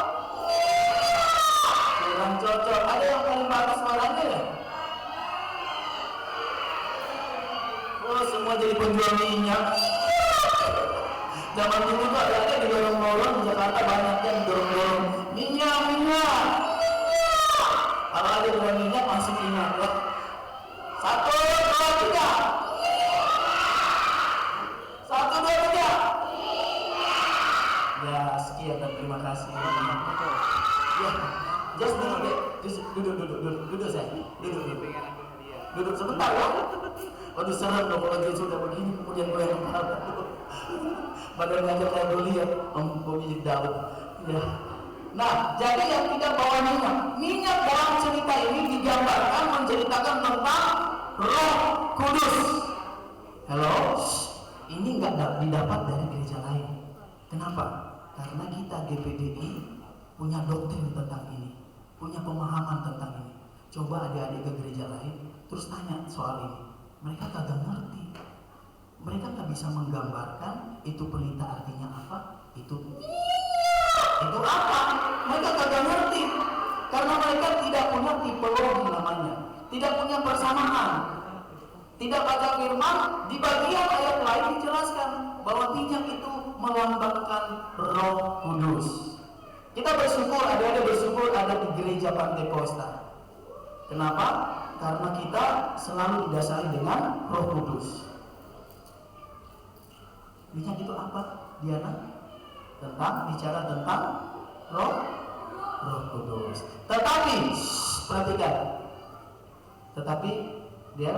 Kurang cocok. Ada yang paling bagus suaranya ya? Oh, semua jadi penjual minyak. Zaman dulu tuh ada di dorong-dorong di Jakarta banyak yang dorong-dorong minyak. Kalau ada jual minyak masih ingat ya. 1, 2, 3. 1, 2, 3. Ya sekian dan terima kasih. Ya, just duduk deh. Duduk saya. Duduk sebentar ya. Waduh serem dong kalau dia sudah begini kemudian gue yang kepala. Badan ngajak kayak doli ya, mempunyai daun. Ya. Nah, jadi yang tidak bawa minyak dalam cerita ini digambarkan menceritakan tentang Roh Kudus. Hello, ini nggak didapat dari gereja lain. Kenapa? Karena kita GPDI punya doktrin tentang ini, punya pemahaman tentang ini. Coba adik-adik ke gereja lain, terus tanya soal ini. Mereka kagak ngerti. Mereka nggak bisa menggambarkan itu pelita artinya apa, itu apa. Mereka kagak ngerti karena mereka tidak punya tipologi namanya, tidak punya persamaan, tidak baca firman. Di bagian ayat lain dijelaskan bahwa minyak itu melambangkan Roh Kudus. Kita bersyukur, ada bersyukur ada di gereja Pantai Kosta. Kenapa? Karena kita selalu didasari dengan Roh Kudus. Minyak itu apa, Diana? Bicara tentang Roh Kudus. Tetapi, perhatikan. Tetapi dia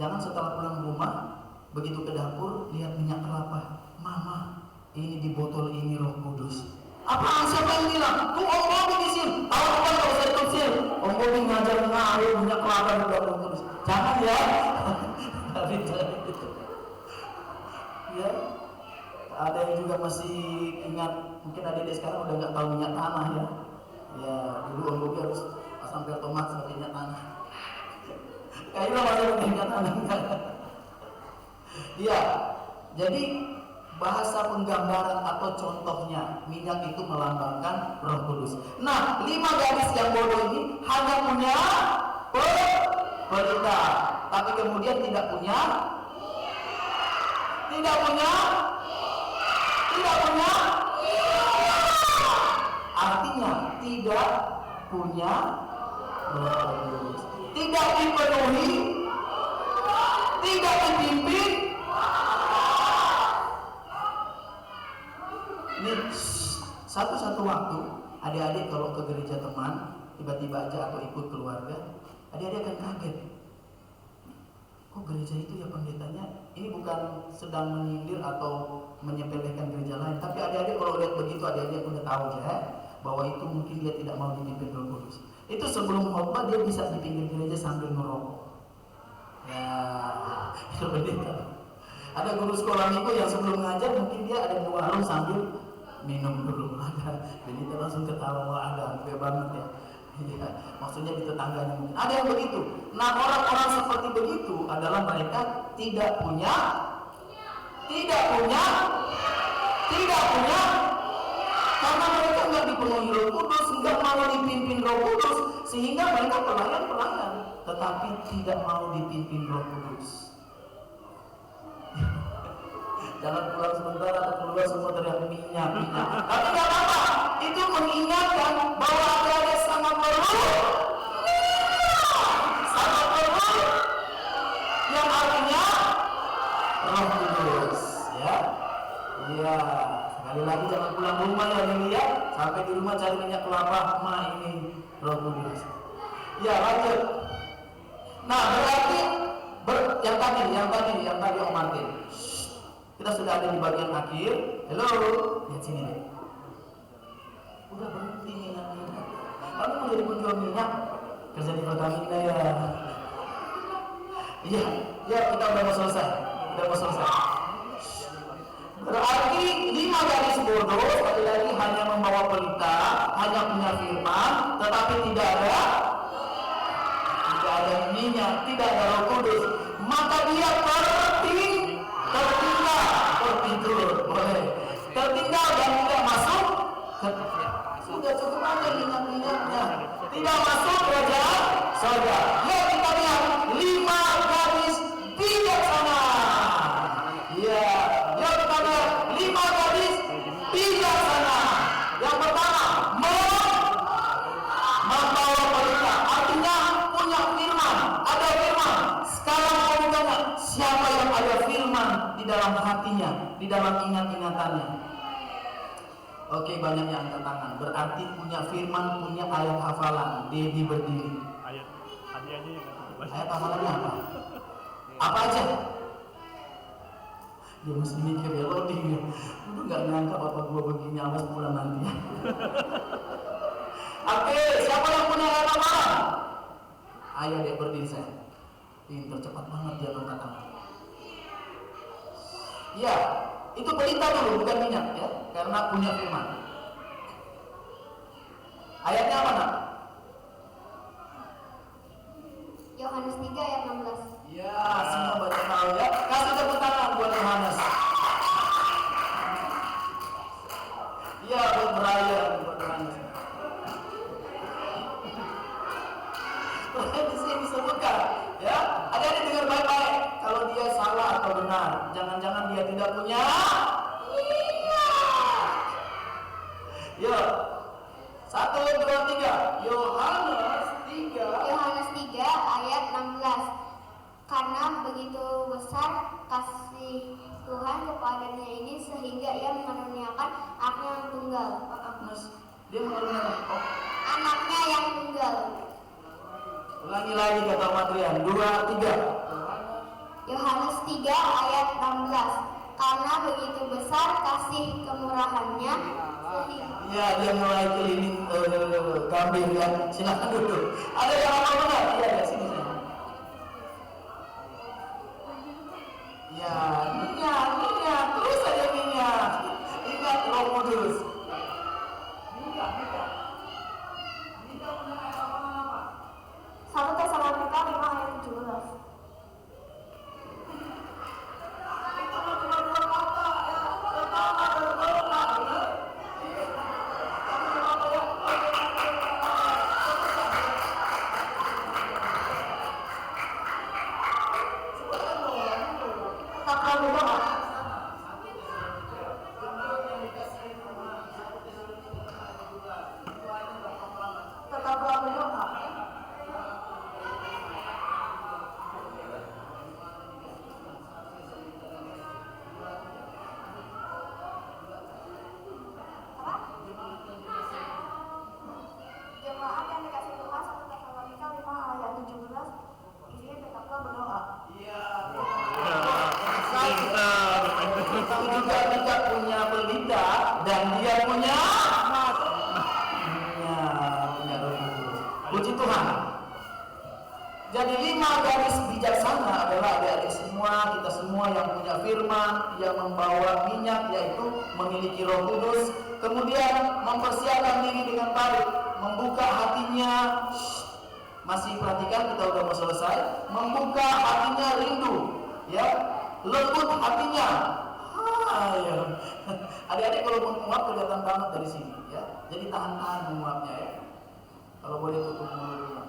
jangan setelah pulang rumah begitu ke dapur lihat minyak kelapa. Mama, ini di botol ini Roh Kudus. Apaan, siapa yang bilang? Tuh Om Bobi di sini. Tahu apa kalau saya tafsir? Om Bobi ngajar ngalir minyak kelapa di Roh Kudus. Jangan ya. Tapi itu. Ya. Ada yang juga masih ingat, mungkin adik-adik sekarang udah nggak tahu minyak tanah ya. Ya, dulu Om Bobi harus pasang pil tomat seperti minyak tanah. Kayaknya masih minyak tanah. Ya, jadi bahasa penggambaran atau contohnya minyak itu melambangkan Roh Kudus. Nah, 5 gadis yang bodoh ini hanya punya pelita, tapi kemudian tidak punya artinya tidak punya Roh Kudus, tidak dipenuhi, tidak dipimpin Nih, satu waktu adik-adik kalau ke gereja teman tiba-tiba aja atau ikut keluarga, adik-adik akan kaget. Kok gereja itu ya pendetanya? Ini bukan sedang menyindir atau menyepelekan gereja lain, tapi adik-adik kalau lihat begitu, adik-adik udah tahu ya bahwa itu mungkin dia tidak mau dipimpin Roh Kudus. Itu sebelum khotbah dia bisa di pinggir gereja sambil ngerokok. Ya, itu pendeta. Ada guru sekolah minggu yang sebelum ngajar mungkin dia ada di warung sambil minum dulu. Ada, pendeta langsung ketawa, wah ada gede banget ya. Iya, maksudnya di tetangganya mungkin ada yang begitu. Nah, orang-orang seperti begitu adalah mereka tidak punya karena mereka nggak dipenuhi Roh Kudus, nggak mau dipimpin Roh Kudus, sehingga mereka pelayan, tetapi tidak mau dipimpin Roh Kudus. Jangan pulang sebentar atau keluar semua teriak minyak. Tapi nggak apa-apa, itu mengingatkan bahwa ada sangat perlu, yang artinya Roh Kudus, ya. Iya, sekali lagi jangan pulang rumah ya ini ya, sampai di rumah cari minyak kelapa, ini Roh Kudus. Ya, lanjut. Nah, berarti yang tadi Om Martin. Kita sudah ada di bagian akhir. Halo, lihat sini deh. Udah berhenti minyak. Kamu mau jadi penjual minyak? Kerja di Pertamina ya. Iya, ya kita udah mau selesai. Berarti 5 garis bodoh sekali lagi hanya membawa pelita, hanya punya firman, tetapi tidak ada minyak, tidak ada Roh Kudus. Maka dia tertinggal dan tidak masuk. Sudah cukup aja minyak-minyaknya. Tidak masuk kerajaan surga. Yuk kita lihat 5 garis bijaksana. Ya, yuk kita lihat 5 garis bijaksana. Yang pertama, membawa pelita, artinya punya firman, ada firman. Sekarang mau ditanya, siapa yang ada firman di dalam hatinya, di dalam ingat-ingatannya? Oke, banyak yang angkat tangan. Berarti punya firman, punya ayat hafalan. Dedi berdiri. Ayat aja yang Ayat hafalannya apa? Apa aja? Dia mesti mikir ya, loading ya. Udah nggak nyangka bapak gua begini, awas pulang nanti ya. Oke, siapa yang punya ayat hafalan? Ayo deh berdiri saya. Pintar, cepat banget dia angkat tangan. Ya, itu pelita dulu, bukan minyak ya, karena punya firman. Ayatnya apa nak? Yohanes 3 ayat 16. Ya, semua baca tahu ya. Kasih tepuk tangan buat Yohanes. Ya, buat Brian, buat Yohanes. Di sini disebutkan, ya. Ada dengar baik-baik. Kalau dia salah atau benar, jangan-jangan dia tidak punya. Yuk, 1, 2, 3. Yohanes 3 ayat 16. Karena begitu besar kasih Tuhan kepadanya ini sehingga ia mengaruniakan anaknya yang tunggal. Dia mengaruniakan Anaknya yang tunggal. Ulangi lagi kata Matrian. 2, 3. Yohanes 3 ayat 16. Karena begitu besar kasih kemurahannya sehingga. Ya, dia mulai keliling gambir ya. Silakan duduk. Ada yang apa benar? Iya, ya, sini saya. Ya, minyak, terus saja minyak. Ingat Roh Kudus. Minyak punya ayat apa? 1 Tesalonika 5 ayat 17. Jadi 5 gadis bijaksana adalah adik-adik semua, kita semua yang punya firman, yang membawa minyak, yaitu memiliki Roh Kudus, kemudian mempersiapkan diri dengan baik, membuka hatinya. Masih perhatikan, kita udah mau selesai. Membuka hatinya rindu, ya, lembut hatinya. Ya. Adik-adik kalau menguap kelihatan banget dari sini, ya. Jadi tahan-tahan menguapnya, ya. Kalau boleh tutup mulutnya.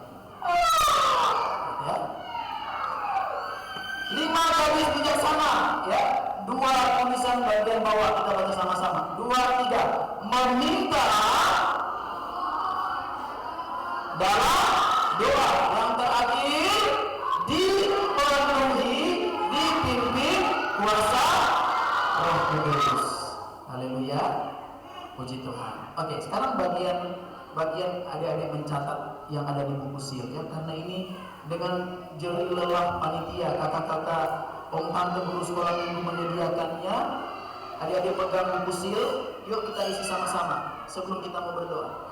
Ya. 5 gadis bijaksana, ya. 2 tulisan bagian bawah, kita baca sama-sama. 2, 3. Meminta dalam doa. Yang terakhir, dipenuhi, dipimpin kuasa Roh Kudus. Haleluya, puji Tuhan. Oke, sekarang bagian adik-adik mencatat yang ada di buku sil, ya, karena ini dengan jerih lelah panitia, kakak-kakak, om tante guru sekolah minggu menyediakannya. Adik-adik pegang buku sil, yuk kita isi sama-sama sebelum kita mau berdoa.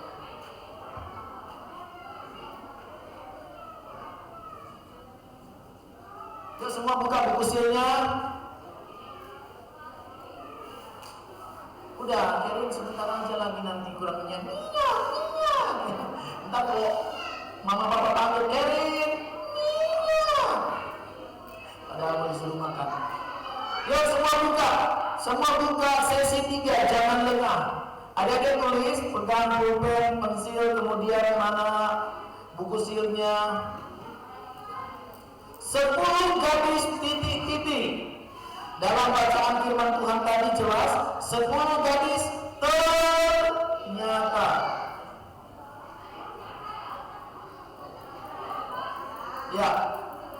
Yuk semua buka buku silnya. Udah, Kevin sebentar aja lagi, nanti kurang minyak. Entar kalau mama papa panggil Kevin, padahal mau disuruh makan. Yuk semua buka sesi 3, jangan lengah. Ada tulis, pegang pulpen, pensil, kemudian mana buku silnya. 10 gadis titik-titik. Dalam bacaan firman Tuhan tadi jelas, 10 gadis ternyata. Ya,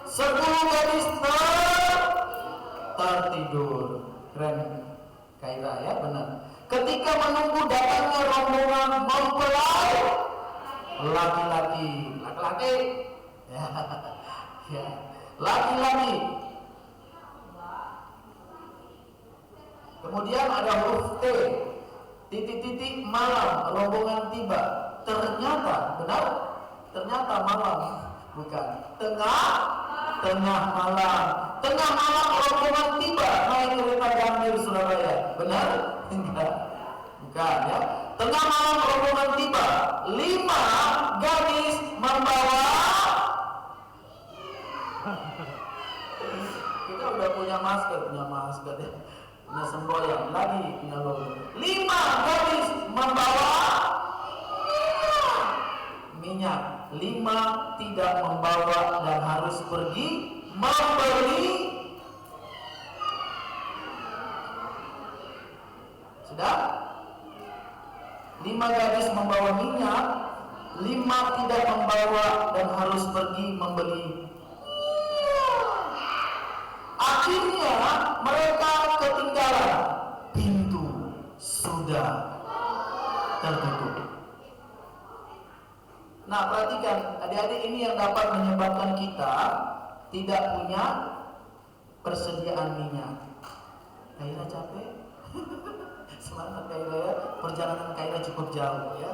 10 gadis tertidur. Keren, Kaira, ya, benar. Ketika menunggu datangnya rombongan mempelai laki-laki, ya, ya, laki-laki. Kemudian ada huruf T, titik-titik malam, rombongan tiba. Ternyata, benar? Ternyata malam, bukan. Tengah malam. Tengah malam rombongan tiba naik kereta Gambir Surabaya. Benar? Enggak. Bukan, ya. Tengah malam rombongan tiba. 5 gadis membawa. Kita udah punya masker ya. Punya semboyan lagi, punya logo. 5 gadis membawa minyak. 5 tidak membawa dan harus pergi membeli. Sudah? 5 gadis membawa minyak, 5 tidak membawa dan harus pergi membeli. Akhirnya mereka ketinggalan. Pintu sudah tertutup. Nah, perhatikan, adik-adik, ini yang dapat menyebabkan kita tidak punya persediaan minyak. Kaira capek? Semangat Kaira, ya. Perjalanan Kaira cukup jauh, ya.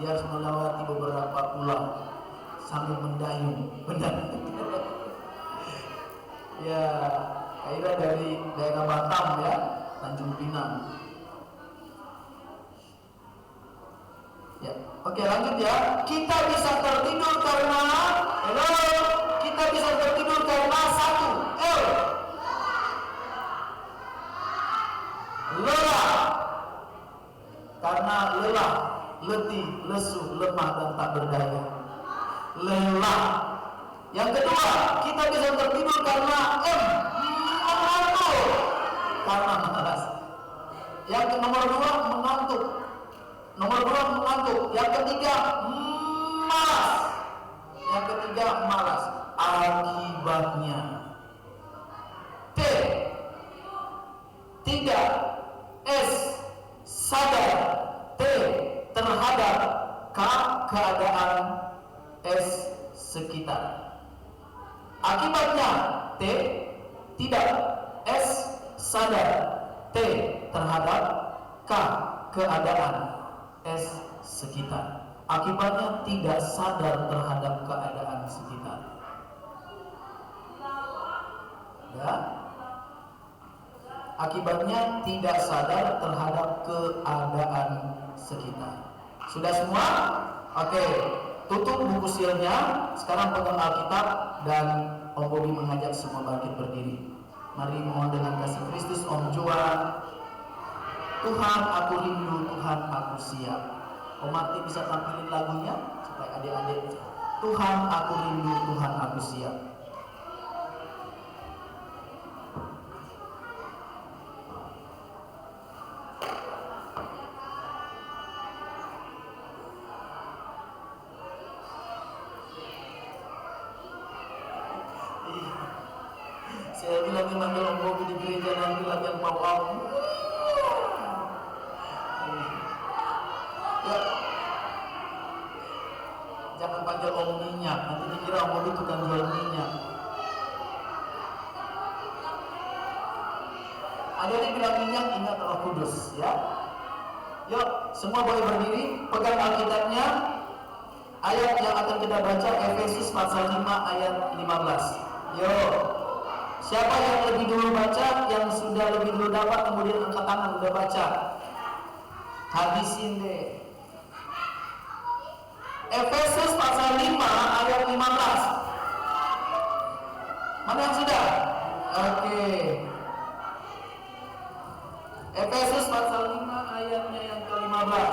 Dia harus melewati beberapa pulau sambil mendayung. Benar. Ya, Kaira dari daerah Batam, ya, Tanjung Pinang. Ya, oke, lanjut, ya. Kita bisa tertidur karena, kita bisa tertidur karena 1, lelah. Karena lelah, letih, lesu, lemah dan tak berdaya. Lelah. Yang kedua, kita bisa tertidur karena mengantuk. Karena malas. Yang nomor 2, mengantuk. Nomor 2, mengantuk. Yang ketiga, malas. Yang ketiga, malas. Akibatnya T, tidak. S, sadar. T, terhadap. K, keadaan. S, sekitar. Akibatnya T, tidak. S, sadar. T, terhadap. K, keadaan. S, sekitar. Akibatnya tidak sadar terhadap keadaan sekitar. Ya. Akibatnya tidak sadar terhadap keadaan sekitar. Sudah semua? Oke. Tutup buku silnya. Sekarang pegang Alkitab dan Om Bobi mengajak semua bangkit berdiri. Mari mohon dengan kasih Kristus Om Juan. Tuhan aku rindu, Tuhan aku siap. Om Martin bisa tampilin lagunya supaya adik-adik. Tuhan aku rindu, Tuhan aku siap. Saya bilang manggil Om Bobi di gereja dan bilang yang mau aku. Ya. Jangan panggil Om Minyak, nanti dikira Om Bobi tukang jual minyak. Ada yang bilang minyak, ingat Roh Kudus, ya. Yuk, semua boleh berdiri, pegang Alkitabnya. Ayat yang akan kita baca Efesus pasal 5 ayat 15. Yuk. Siapa yang lebih dulu baca, yang sudah lebih dulu dapat, kemudian angkat tangan udah baca. Habisin deh. Efesus pasal 5 ayat 15. Mana yang sudah? Oke. Efesus pasal 5 ayatnya yang ke-15.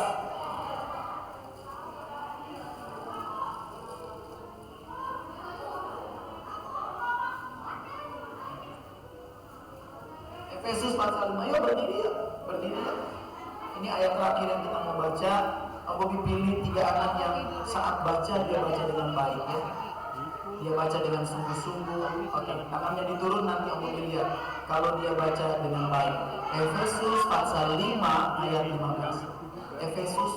Efesus pasal 5, yuk berdiri yuk, berdiri yuk. Ini ayat terakhir yang kita mau baca. Om Bobi pilih 3 anak yang saat baca dia baca dengan baik ya. Dia baca dengan sungguh-sungguh. Oke, tangannya diturun nanti Om Bobi lihat kalau dia baca dengan baik. Efesus pasal 5 ayat 15. Efesus,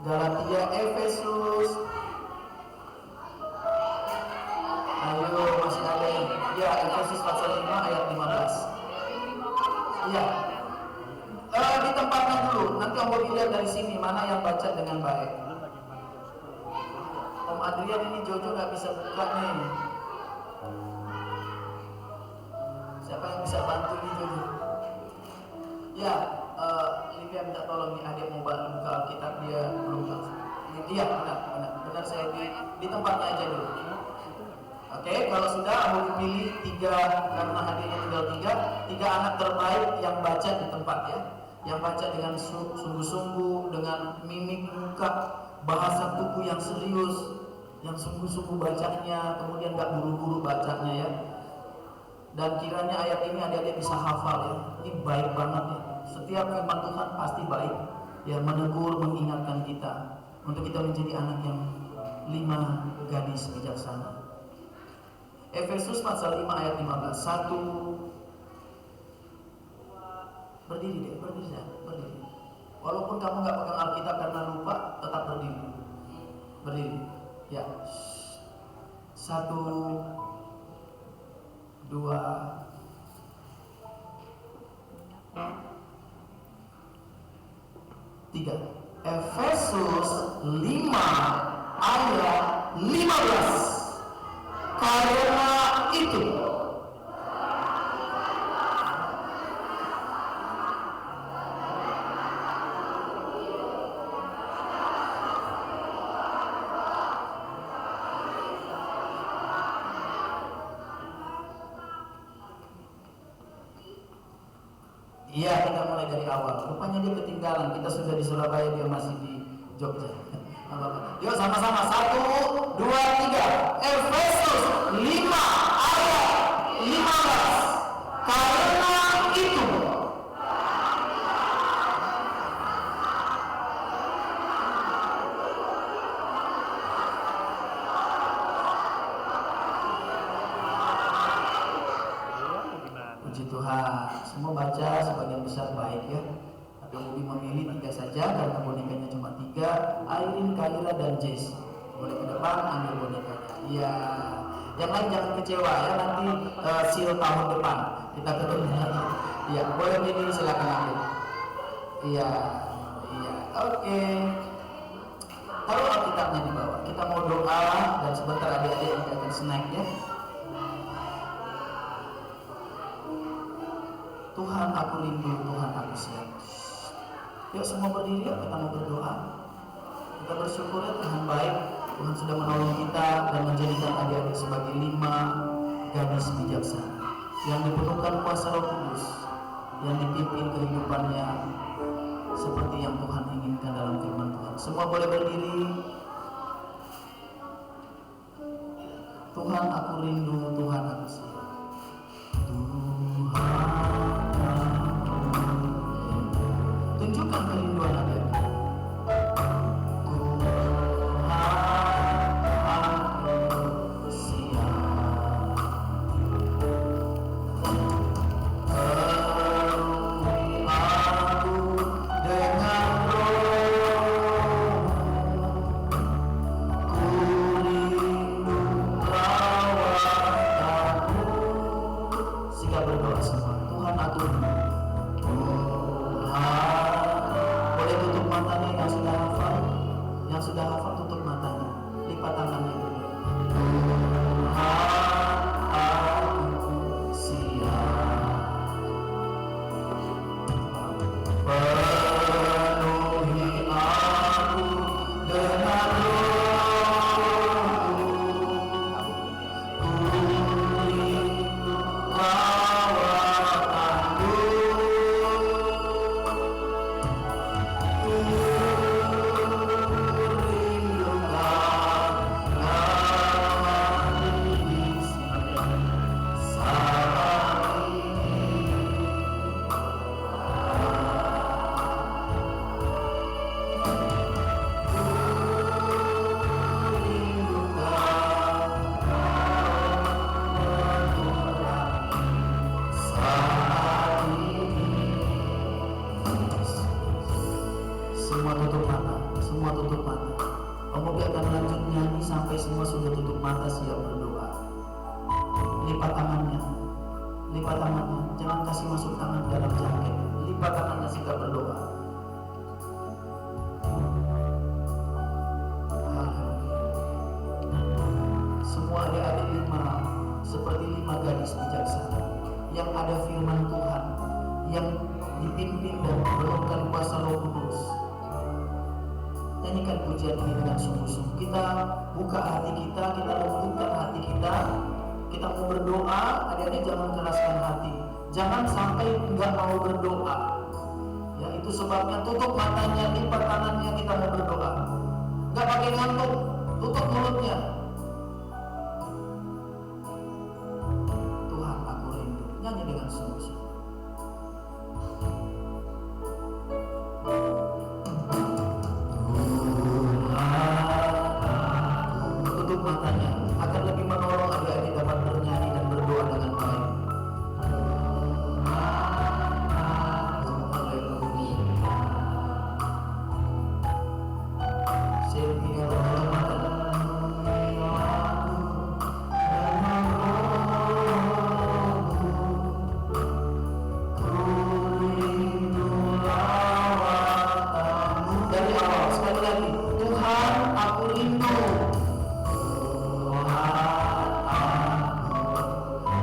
Galatia, Efesus. Ayo masih ada yang. Ya, Efesus pasal 5 ayat 15. Iya. Di tempatnya dulu. Nanti Om Bobi lihat dari sini mana yang baca dengan baik. Om Adrian ini Jojo nggak bisa buka nih. Siapa yang bisa bantu nih Jojo? Ya, Livia minta tolong nih adik mau bantu buka Alkitab, dia belum tahu. Iya, benar saya di tempatnya aja dulu. Oke, kalau sudah Om Bobi pilih 3 karena hadirnya tinggal 3 anak terbaik yang baca di tempat ya. Yang baca dengan sungguh-sungguh, dengan mimik muka, bahasa tubuh yang serius, yang sungguh-sungguh bacanya, kemudian gak buru-buru bacanya ya. Dan kiranya ayat ini adik-adik bisa hafal ya. Ini baik banget ya. Setiap firman Tuhan pasti baik ya, menegur, mengingatkan kita untuk kita menjadi anak yang 5 gadis bijaksana. Efesus pasal 5 ayat 15. 1. Berdiri deh, berdiri. Walaupun kamu gak pegang Alkitab karena lupa, tetap berdiri. Berdiri. Ya. 1, 2, 3. Efesus 5 ayat 15. Karena itu iya, kita mulai dari awal. Rupanya dia ketinggalan. Kita sudah di Surabaya, dia masih di Jogja. Yuk sama-sama. 1, 2, 3. Efesus 5 ayat 15. Karena itu puji Tuhan. Semua baca sebagian besar baik ya. Tapi Bobi memilih 3 saja karena bonekanya cuma 3. Airin, Kaira, dan Jess. Boleh ke depan ambil bonekanya. Iya. Yang lain jangan kecewa ya, nanti seal tahun depan kita ketemu lagi. Iya, boleh pilih silakan ambil. Iya. Oke. Taruh Alkitabnya di bawah. Kita mau doa dan sebentar adik-adik nanti akan snack ya. Tuhan aku rindu, Tuhan aku siap. Yuk semua berdiri, kita mau berdoa. Kita bersyukur ya Tuhan baik. Tuhan sudah menolong kita dan menjadikan adik-adik sebagai 5 gadis bijaksana yang dipenuhkan kuasa Roh Kudus, yang dipimpin kehidupannya seperti yang Tuhan inginkan dalam firman Tuhan. Semua boleh berdiri. Tuhan aku rindu, Tuhan aku siap. Tuhan tunjukkan kerinduan Anda. Lipat tangannya, jangan kasih masuk tangan ke dalam jaket. Lipat tangannya sehingga berdoa. Semua adik-adik 5 seperti 5 gadis bijaksana yang ada firman Tuhan, yang dipimpin dan dipenuhkan kuasa Roh Kudus. Nyanyikan pujian ini dengan sungguh-sungguh. Kita buka hati kita lembutkan hati kita. Kita mau berdoa, adik-adik jangan keraskan hati. Jangan sampai nggak mau berdoa. Ya itu sebabnya tutup matanya, lipat tangannya, kita mau berdoa. Nggak pakai ngantuk, tutup mulutnya. Tuhan aku rindu. Nyanyi dengan sungguh-sungguh. Tutup matanya akan lebih menolong adik-adik dapat bernyanyi dan berdoa dengan baik. Haleluya. Sehingga tutup matanya. Dari awal sekali lagi, Tuhan aku rindu.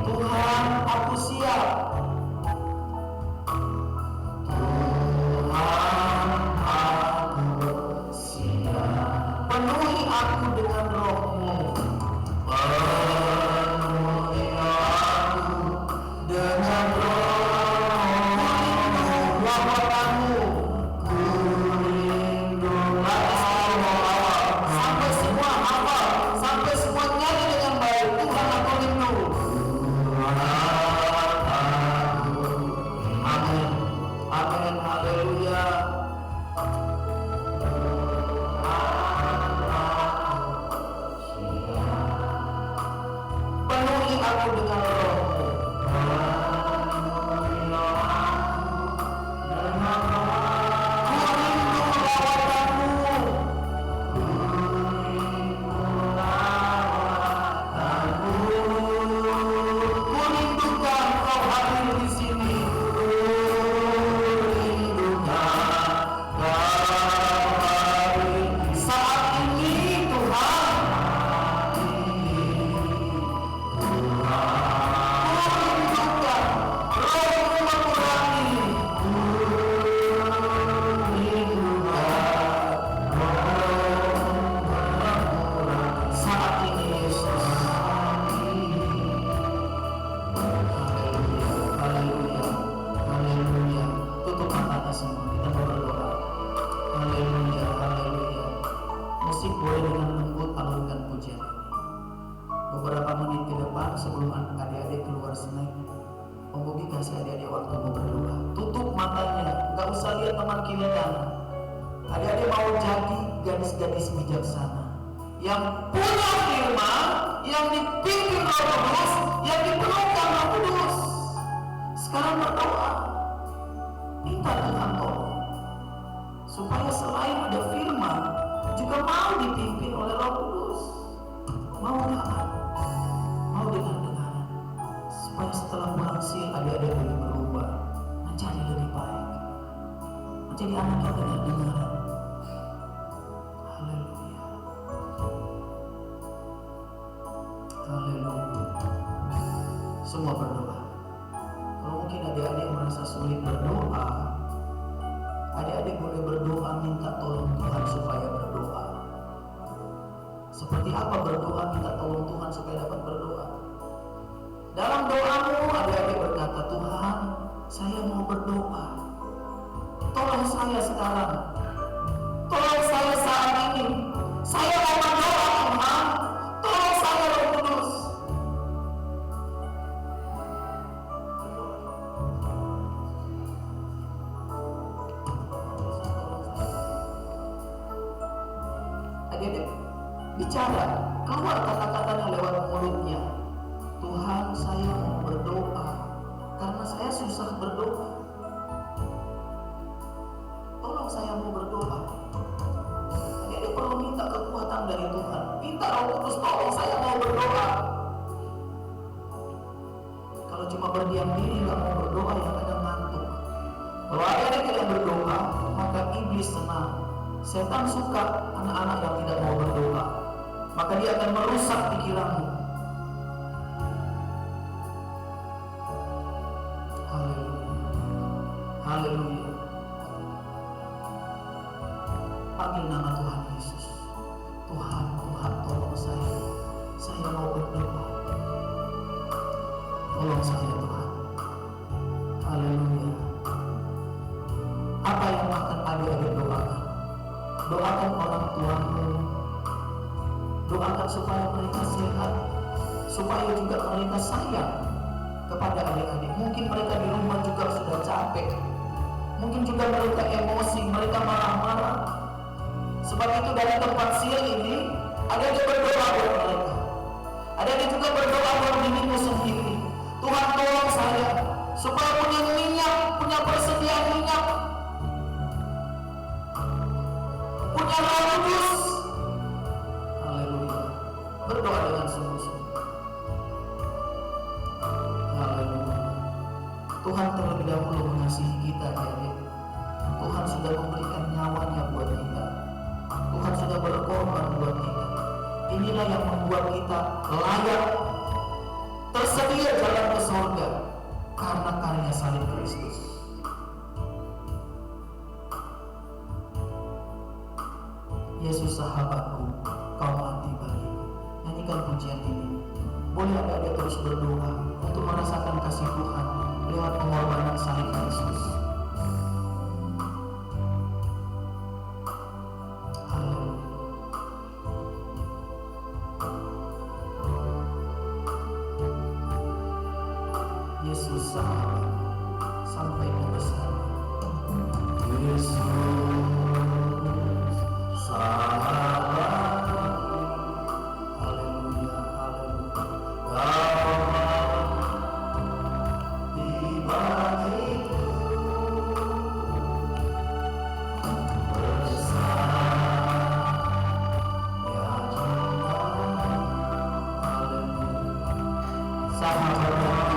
Tuhan aku siap. Tuhan aku siap. Penuhi aku dengan Roh-Mu. Penuhi aku dengan Roh-Mu. Lawatan-Mu. Ku rindu sampai semua hafal, sampai semua nyanyi dengan baik. Tuhan aku rindu. Amin. Amin. Haleluya. musik boleh dengan lembut alunkan pujian ini. Beberapa menit ke depan sebelum adik-adik keluar snack, Om Bobi kasih adik-adik waktu mau berdoa. Tutup matanya, nggak usah lihat teman kiri kanan. Adik-adik mau jadi gadis-gadis bijaksana yang punya firman, yang dipimpin Roh Kudus, yang dipenuhkan Roh Kudus. Sekarang berdoa, minta Tuhan tolong supaya selain ada firman juga mau dipimpin oleh Roh Kudus, mau taat, mau dengar-dengaran, supaya setelah berhasil adik-adik boleh berubah menjadi lebih baik, menjadi anak yang dengar-dengaran. Haleluya, haleluya. Semua berdoa. Kalau mungkin adik-adik merasa sulit berdoa, adik-adik boleh berdoa minta tolong Tuhan supaya berdoa. Seperti apa berdoa minta tolong Tuhan supaya dapat berdoa? Dalam doamu adik-adik berkata, Tuhan, saya mau berdoa. Tolong saya sekarang. Tolong saya saat ini. Saya mau berdoa Tuhan. Tolong saya Roh Kudus. Adik-adik bicara, keluar kata-katanya lewat mulutnya. Tuhan, saya mau berdoa karena saya susah berdoa. Tolong saya mau berdoa. Adik-adik perlu minta kekuatan dari Tuhan. Minta Roh Kudus, tolong saya mau berdoa. Kalau cuma berdiam diri nggak mau berdoa, yang ada ngantuk. Kalau adik-adik tidak berdoa, maka iblis senang. Setan suka anak-anak yang tidak mau berdoa, maka dia akan merusak pikiranmu. Haleluya, haleluya. Panggil nama Tuhan Yesus. Tuhan, Tuhan tolong saya mau berdoa. Tolong saya Tuhan. Haleluya. Apa yang akan adik-adik doakan? Doakan orang tuamu, doakan supaya mereka sehat, supaya juga mereka sayang kepada adik-adik. Mungkin mereka di rumah juga sudah capek, mungkin juga mereka emosi, mereka marah-marah. Sebab itu dari tempat siang ini, adik-adik berdoa buat mereka. Adik-adik juga berdoa buat dirimu sendiri. Tuhan tolong saya supaya punya minyak, punya persediaan minyak, punya Roh Kudus. Haleluya. Berdoa dengan sungguh-sungguh. Haleluya. Tuhan terlebih dahulu mengasihi kita, adik-adik. Tuhan sudah memberikan nyawanya buat kita. Tuhan sudah berkorban buat kita. Inilah yang membuat kita layak, tersedia jalan ke surga karena karya salib Kristus. Yesus sahabatku, kau mati bagiku. Nyanyikan pujian ini. Boleh adik-adik terus berdoa untuk merasakan kasih Tuhan lewat pengorbanan salib Yesus. Haleluya. Yesus sahabat sampai membesar. Yesus sahabat. Haleluya, haleluya. Di bagiku bersama ya Tuhan. Haleluya. Sahabat Tuhan,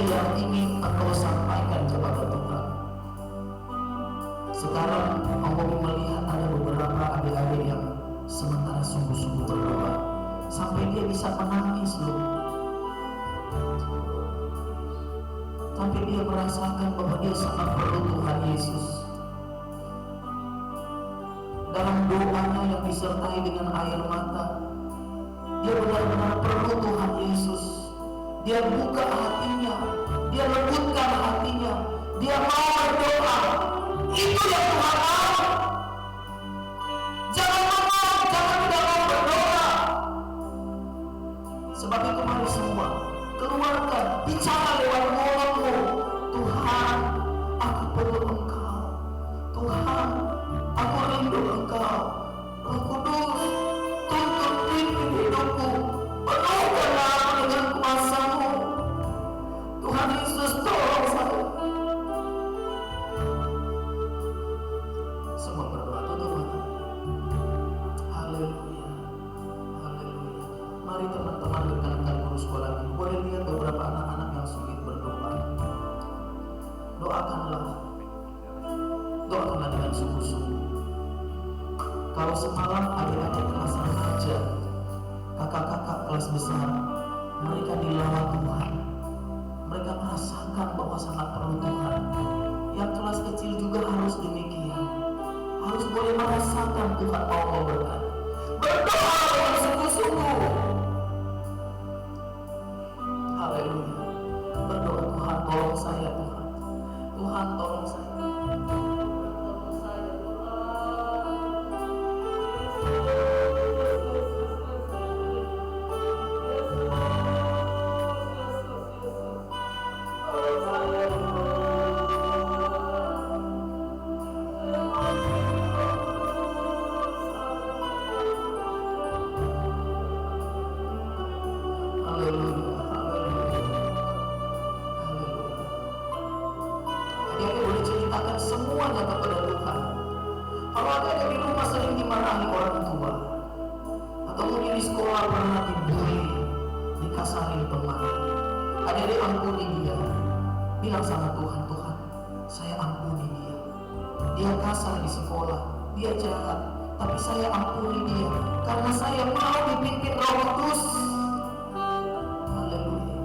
yang ingin engkau sampaikan kepada Tuhan? Sekarang engkau melihat ada beberapa adik-adik yang sementara sungguh-sungguh berdoa sampai dia bisa menangis loh. Sampai dia merasakan bahwa dia sangat perlu Tuhan Yesus. Dalam doanya yang disertai dengan air mata, dia benar-benar perlu Tuhan Yesus. Dia buka hatinya, dia lembutkan hatinya, dia mau berdoa. Itu yang Tuhan mau. Jangan menolak, jangan tidak mau berdoa. Sebab itu mari semua keluarkan, bicara lewat mulutmu. Tuhan, aku perlu Engkau. Tuhan, aku rindu Engkau. Roh Kudus, tuntun pimpin hidupku. Penuhkanlah aku dengan kuasa-Mu. Tuhan Yesus, tolong saya. Semua berdoa, tutup mata. Haleluya, haleluya. Mari teman-teman rekan-rekan guru sekolah ini boleh lihat beberapa anak-anak yang sulit berdoa. Doakanlah dengan sungguh-sungguh. Kalau semalam adik-adik kelas remaja, kakak-kakak kelas besar, mereka dilawan Tuhan. Mereka merasakan bahwa sangat perlu Tuhan. Yang kelas kecil juga harus demikian. Harus boleh merasakan Tuhan mau memberkati. Berdoa dengan sungguh-sungguh. Haleluya. Berdoa, Tuhan tolong saya Tuhan. Tuhan tolong saya. Semuanya kepada Tuhan. Kalau ada di rumah sering dimarahi orang tua, atau mungkin di sekolah pernah dibully, dikasarin teman, adik-adik ampuni dia. Bilang sama Tuhan, Tuhan, saya ampuni dia. Dia kasar di sekolah, dia jahat, tapi saya ampuni dia karena saya mau dipimpin Roh Kudus. Haleluya,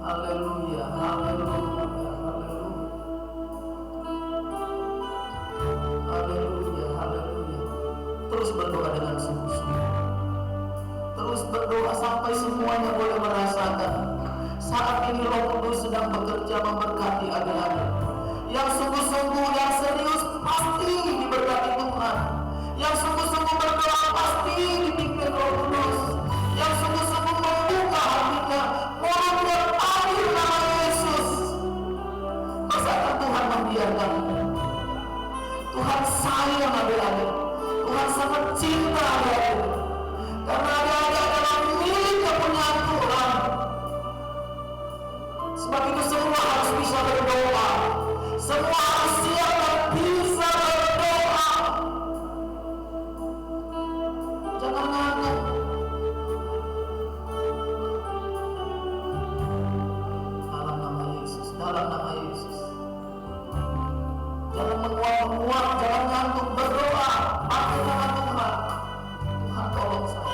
haleluya, haleluya. Haleluya, haleluya. Terus berdoa dengan sungguh-sungguh. Terus berdoa sampai semuanya boleh merasakan. Saat ini Roh Kudus sedang bekerja memberkati adik-adik. Yang sungguh-sungguh, yang serius pasti diberkati Tuhan. Yang sungguh-sungguh berdoa pasti dipimpin Roh Kudus. Yang sungguh-sungguh membuka hatinya, mulutnya panggil nama Yesus. Masakan Tuhan membiarkan? Tuhan sayang adik-adik. Tuhan sangat cinta adik-adik. Karena adik-adik adalah milik kepunyaan Tuhan. Sebab itu semua harus bisa berdoa. Semua harus siap dan bisa berdoa. Jangan ngantuk. Dalam nama Yesus, dalam nama Yesus. Jangan menguap-menguap, jangan ngantuk, berdoa. Pakai nama Tuhan. Tuhan tolong saya.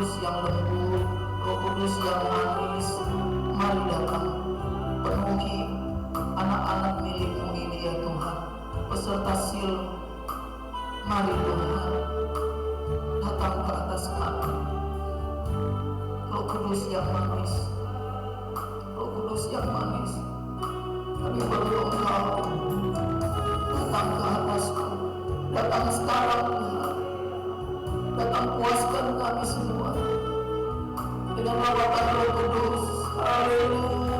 Yang lembut, Roh Kudus yang manis, mari datang penuhi anak-anak milik-Mu ini ya Tuhan. Peserta sil, mari Tuhan datang ke atas kami. Roh Kudus yang manis, Roh Kudus yang manis, kami berdoa datang ke atas datang sekarang Tuhan. Datang puaskan kami semua dengan lawatan Roh Kudus. Haleluya.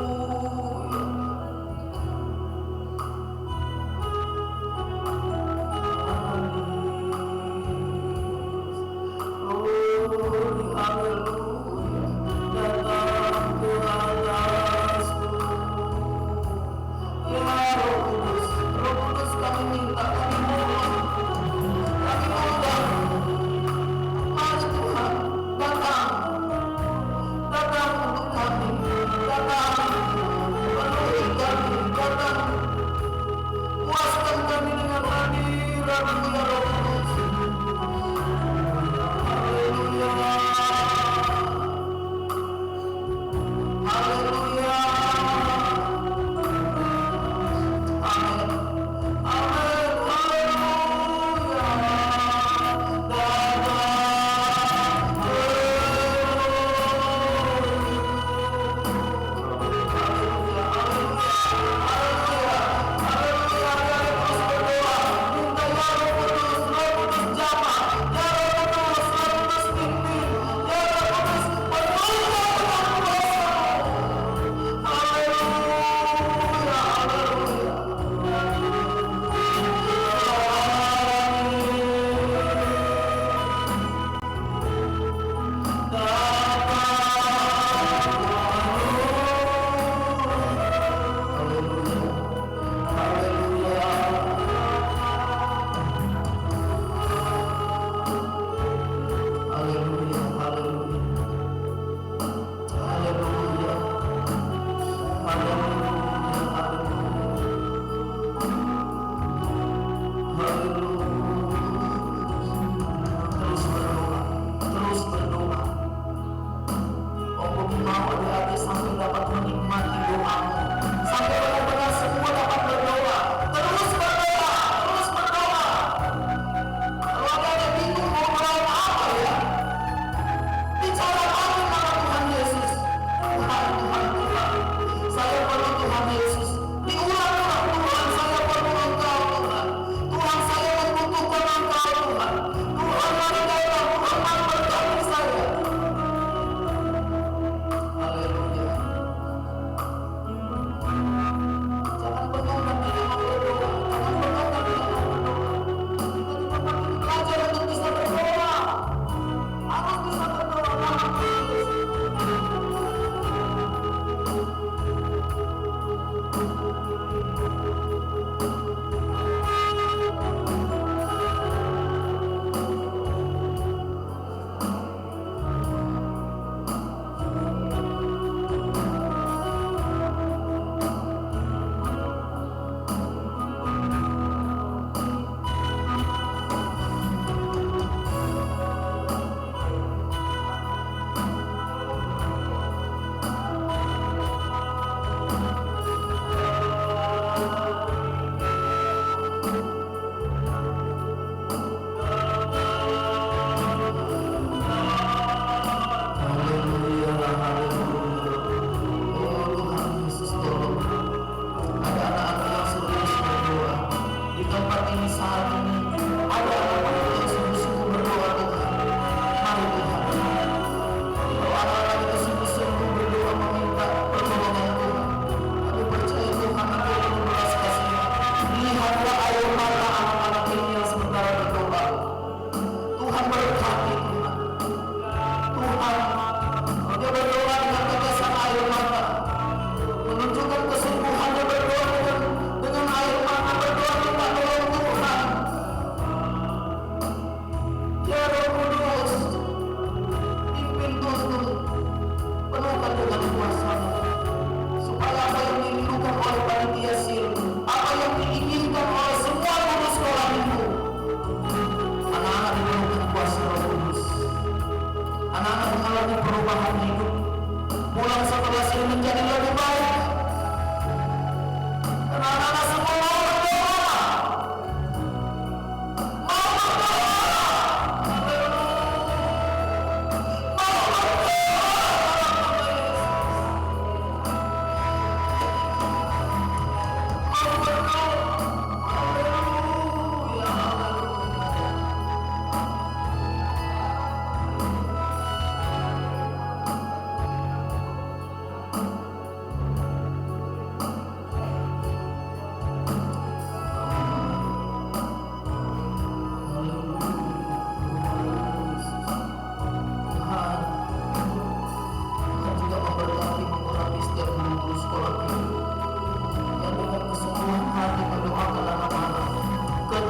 Menunjukkan kesembuhannya berdoa dengan air mata, berdoa minta tolong Tuhan.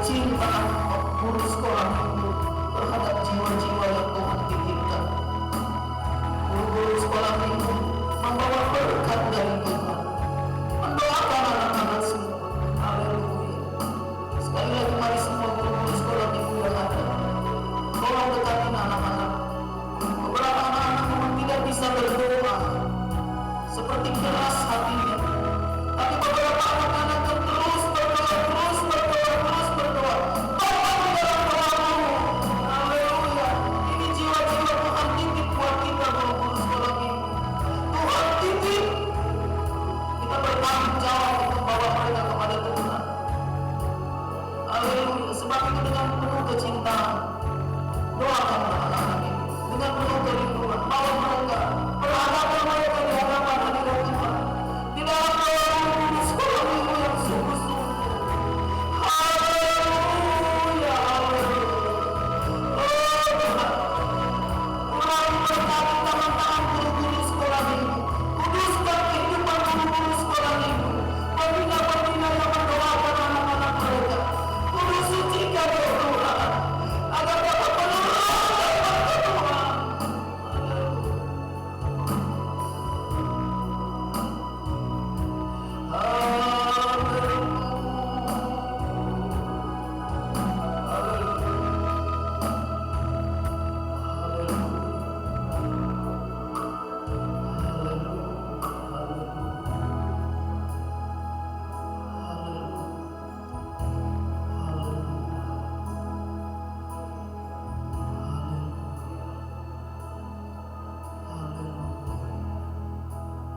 kecintaan guru sekolah minggu terhadap jiwa-jiwa yang Tuhan titipkan. Guru-guru sekolah minggu membawa berkat dari Tuhan, mendoakan anak-anak semua. Haleluya. Sekali lagi mari semua guru-guru sekolah minggu yang ada, tolong dekatin anak-anak. Beberapa anak-anak memang tidak bisa berdoa seperti keras hatinya, tapi beberapa anak-anak yang terus berdoa. Bapak di dalam doamu. Haleluya. Ini jiwa-jiwa Tuhan titip buat kita guru-guru sekolah minggu. Tuhan titip. Kita bertanggung jawab untuk bawa mereka kepada Tuhan. Haleluya. Sebab itu dengan penuh kecintaan, doakanlah anak-anak ini. Dengan penuh kerinduan, bawa mereka, perhadapkan mereka di hadapan hadirat Tuhan. Di dalam doa guru sekolah minggu yang sungguh-sungguh. Haleluya, haleluya. Oh Tuhan, ulangi berkati tangan-tangan guru-guru sekolah minggu. Kuduskan kehidupan guru-guru sekolah minggu. Pembina-pembina yang mendoakan anak-anak mereka. Kudus sucikan ya Tuhan, agar dapat menurunkan berkat Tuhan.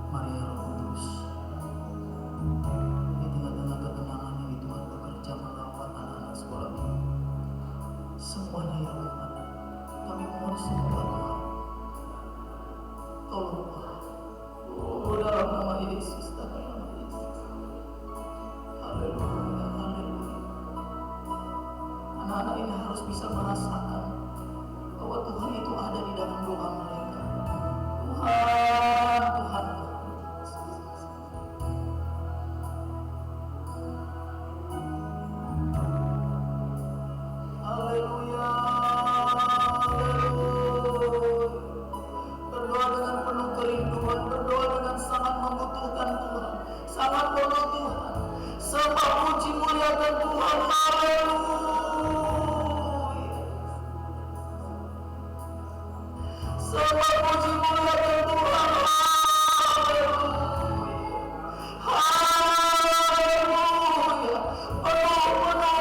Mari ya Roh Kudus, di tengah-tengah ketenangan ini Tuhan bekerja merawat anak-anak sekolah ini. Semuanya ya Tuhan, kami mohon semua Tuhan, tolong Tuhan. Oh, dalam nama Yesus, dalam nama Yesus. Haleluya, haleluya. Anak-anak ini harus bisa merasakan bahwa Tuhan itu ada di dalam doa mereka. Tuhan, Tuhan. Haleluya, haleluya. Berdoa dengan penuh kerinduan, berdoa dengan sangat membutuhkan Tuhan, sangat perlu Tuhan. Sembah puji muliakan Tuhan. Haleluya. Sembah puji muliakan Tuhan. Haleluya.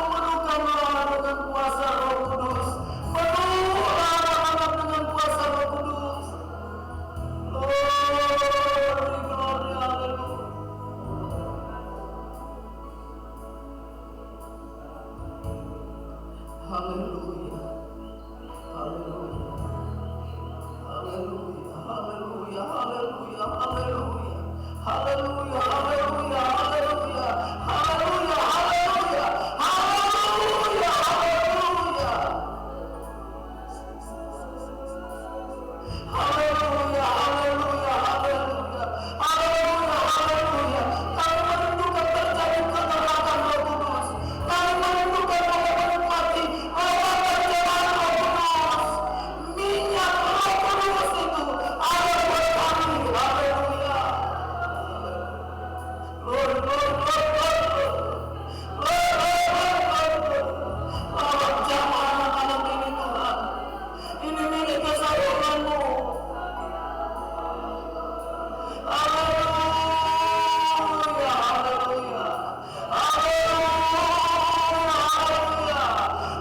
Penuhkanlah dengan kuasa Roh Kudus. Penuhlah anak-anak dengan kuasa Roh Kudus. Glory, glory, haleluya. Haleluya. Haleluya. Haleluya, haleluya, haleluya, haleluya. Haleluya, haleluya, haleluya. Haleluya, haleluya. Haleluya, haleluya. Haleluya, haleluya, haleluya. Haleluya, haleluya. Kami merindukan terjadi kegerakan Roh Kudus. Kami merindukan bahwa menikmati lewat jalan Roh Kudus. Minyak Roh Kudus itu ada buat kami. Haleluya. Glory, glory, glory, glory, glory. Glory, glory, glory, glory. Lawat jamah anak-anak ini Tuhan. Ini milik kesayanganmu. Haleluya, haleluya. Haleluya, haleluya.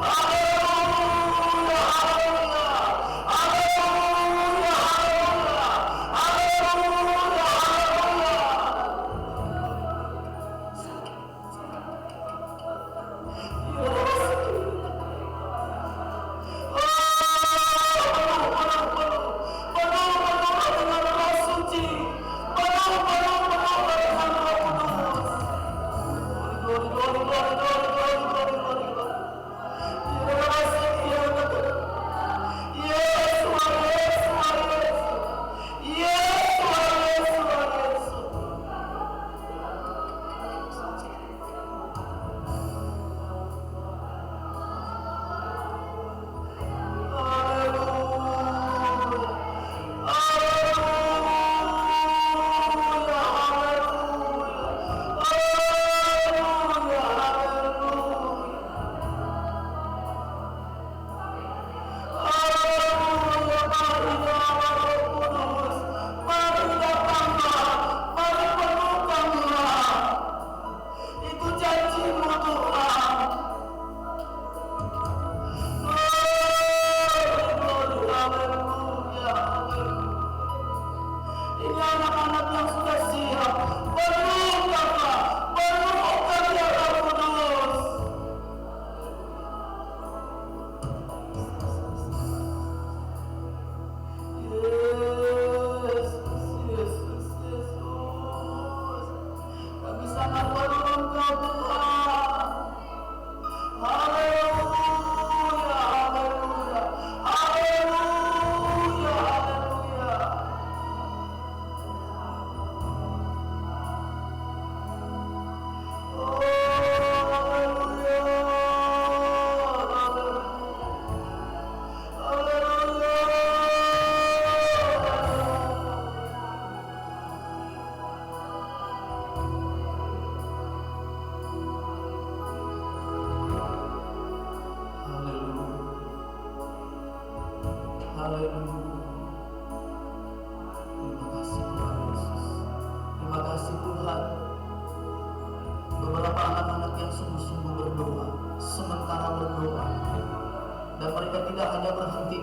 Haleluya, haleluya. Haleluya, haleluya. Haleluya,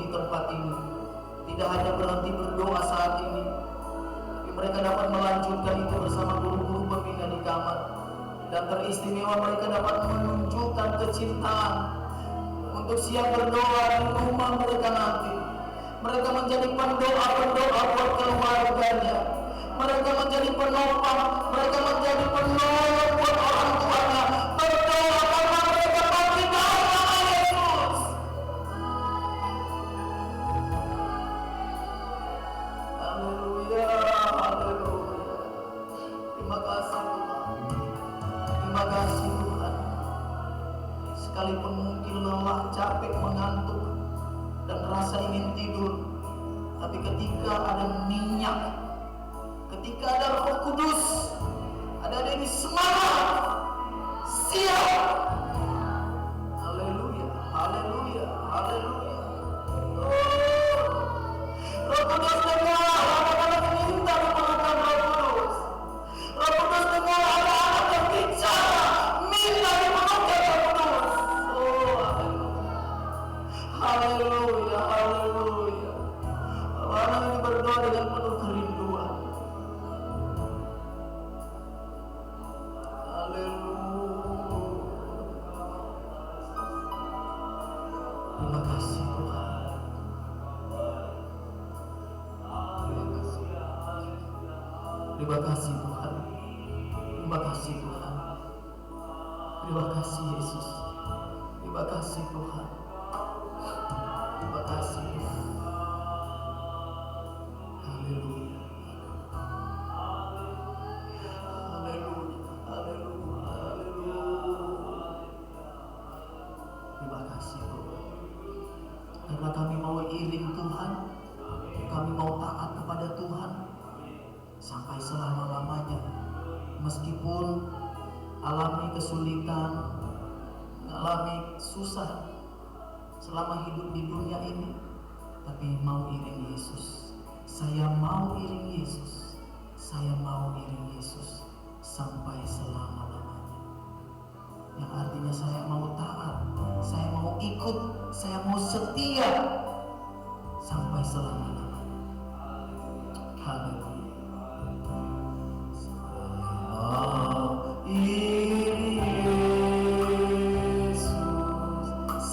di tempat ini tidak hanya berhenti berdoa saat ini, tapi mereka dapat melanjutkan itu bersama guru-guru pembina di kamar. Dan teristimewa mereka dapat menunjukkan kecintaan untuk siap berdoa di rumah mereka nanti. Mereka menjadi pendoa-pendoa buat keluarganya. Mereka menjadi penopang, mereka menjadi penolong buat orang tuanya. Berdoa karena mereka pasti tahu nama Yesus. Haleluya, haleluya. Terima kasih Tuhan. Terima kasih Tuhan. Sekalipun mungkin lelah, capek, mengantuk, dan rasa ingin tidur, tapi ketika ada minyak, ketika ada Roh Kudus, ada ini semangat, siap. Haleluya, haleluya, haleluya. Roh Kudus dengar anak-anak minta dipenuhkan Roh Kudus. Roh Kudus dengar anak-anak yang bicara minta dipenuhkan Roh Kudus. Oh, haleluya, haleluya. Anak ini berdoa dengan penuh kerinduan. Terima kasih Tuhan. Terima kasih Tuhan. Terima kasih Tuhan. Terima kasih Yesus. Terima kasih Tuhan. Terima kasih Tuhan. Haleluya. Haleluya. Haleluya. Haleluya. Terima kasih Tuhan. Karena kami mau iring Tuhan, kami mau taat kepada Tuhan sampai selama-lamanya. Meskipun alami kesulitan, mengalami susah selama hidup di dunia ini, tapi mau iring Yesus. Saya mau iring Yesus. Saya mau iring Yesus sampai selama-lamanya. Yang artinya saya mau taat, saya mau ikut, saya mau setia sampai selama-lamanya. Haleluya.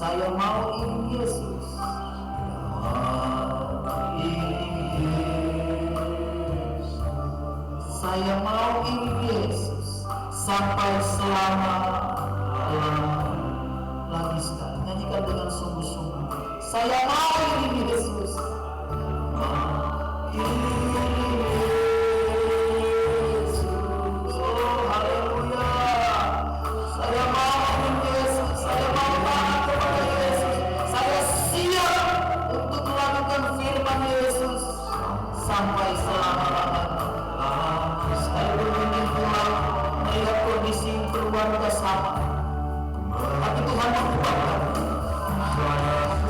Saya mau iring Yesus. Saya mau iring Yesus sampai selama-lamanya. Lagi sekali, nyanyikan dengan sungguh-sungguh. Saya mau iring Yesus. Sampai selama-lamanya. Sekalipun mungkin pulang melihat kondisi keluarga sama, tapi Tuhan membuatkan.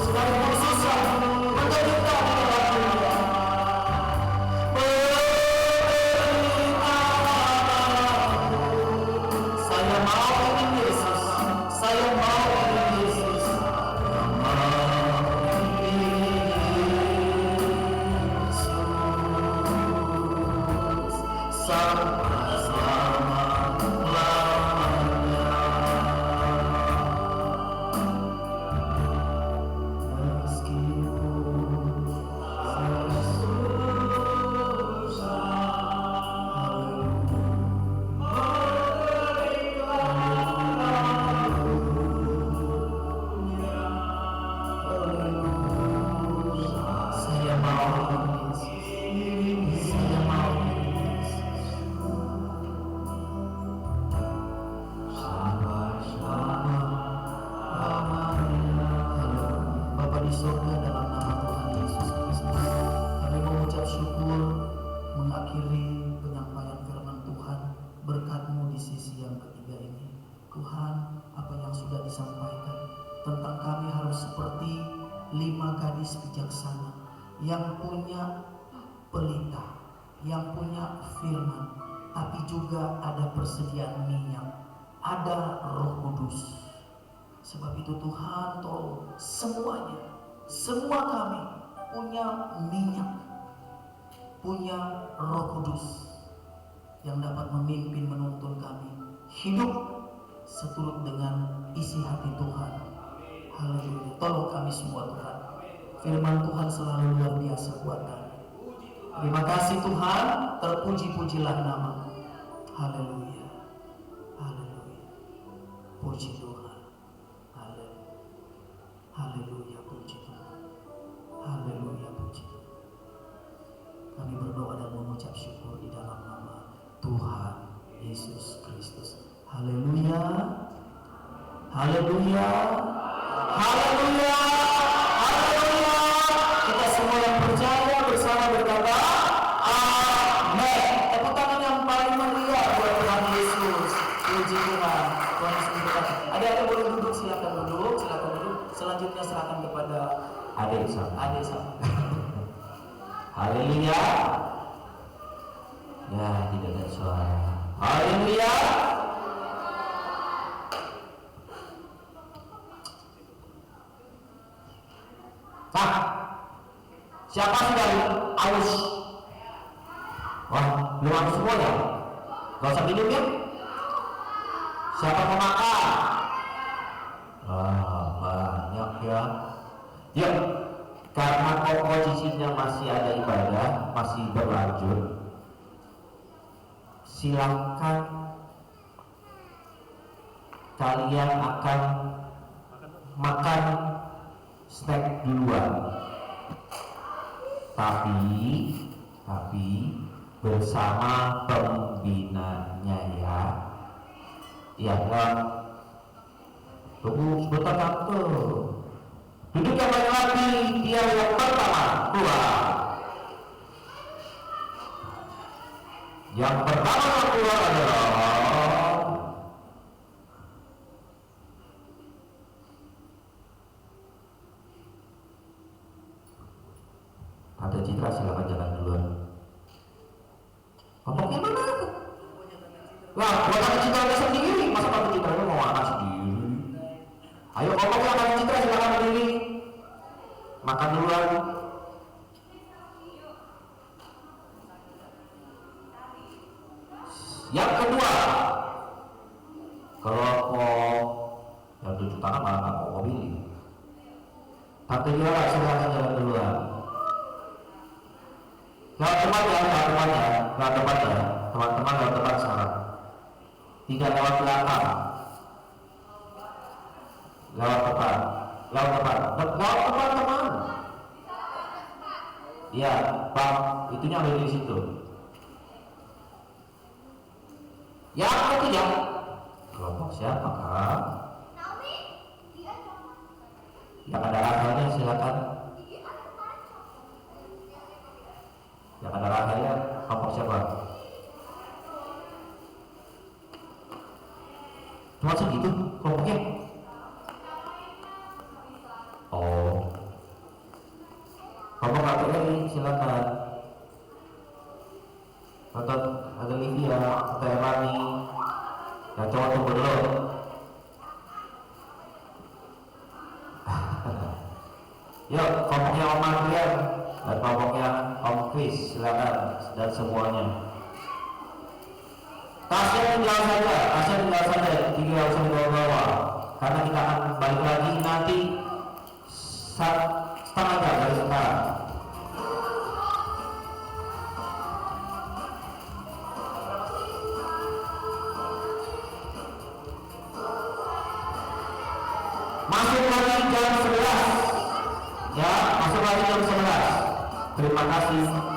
Sekalipun susah, menderita di dalam dunia, saya mau iring Yesus. Saya mau iring Yesus. Sampai selama-lamanya. Meskipun saya saya mau Bapa di surga, dalam nama Tuhan Yesus Kristus, kami mengucap syukur mengakhiri penyampaian firman Tuhan, berkat-Mu di sisi yang ketiga ini. Tuhan, apa yang sudah disampaikan tentang kami harus seperti 5 gadis bijaksana yang punya pelita, yang punya firman, tapi juga ada persediaan minyak, ada Roh Kudus. Sebab itu Tuhan, tolong semuanya semua kami punya minyak, punya Roh Kudus yang dapat memimpin menuntun kami hidup seturut dengan isi hati Tuhan. Haleluya. Tolong kami semua Tuhan. Firman Tuhan selalu luar biasa buat kami. Terima kasih Tuhan, terpuji-pujilah nama. Haleluya. Haleluya. Puji Tuhan. Haleluya. Haleluya, puji Tuhan. Haleluya, puji Tuhan. Kami berdoa dan mengucap syukur di dalam nama Tuhan Yesus Kristus. Haleluya. Haleluya. Haleluya. Haleluya. Kita semua yang percaya bersama berkata amin. Tepuk tangan yang paling meriah buat Tuhan Yesus. Puji Tuhan. Tuhan Yesus memberkati. Adik-adik boleh duduk, silakan duduk, silakan duduk. Selanjutnya serahkan kepada Adik sama. adik sama. Haleluya. Ya, tidak ada suara. Haleluya. Nah, siapa sudah aus? Wah, belum habis semua ya? Gak usah minum ya? Siapa mau makan? Banyak ya. Ya, karena posisinya masih ada ibadah, masih berlanjut, silakan kalian akan makan snack duluan. Tapi bersama pembinanya ya. Ya kan? Tunggu sebentar tante. Duduk yang lain lagi, dia yang pertama keluar. Yang pertama yang keluar adalah Tante Citra, silakan jalan duluan. Ngomongnya mana? Lah, buat Tante Citra aja sendiri, masa Tante Citra mau makan sendiri? Ayo ngomongnya Tante Citra, silakan berdiri. Makan duluan. Yang kedua, kalau mau yang 7 tangan malah nggak mau pilih. Tante Citra silakan jalan duluan. Lewat depan ya, teman-teman lewat depan sekarang. Tidak lewat belakang. Lewat depan, teman. Iya, Bang, itunya ada di situ. Yang ketiga, kelompok siapa Kak? Yang ada akalnya silakan. Yang ada akalnya kelompok siapa? Cuma segitu kelompoknya. Oh, kelompok KPRI silakan. Atau ada Livia, atau Erani. Yang cowok tunggu dulu. Yuk, kelompoknya Om Adrian dan kelompoknya Om Chris silakan dan semuanya. Tasnya tinggal saja, tinggal usah dibawa-bawa. Karena kita akan balik lagi nanti setengah jam dari sekarang. Masuk lagi jam 11. Ya, masuk lagi jam 11. Terima kasih.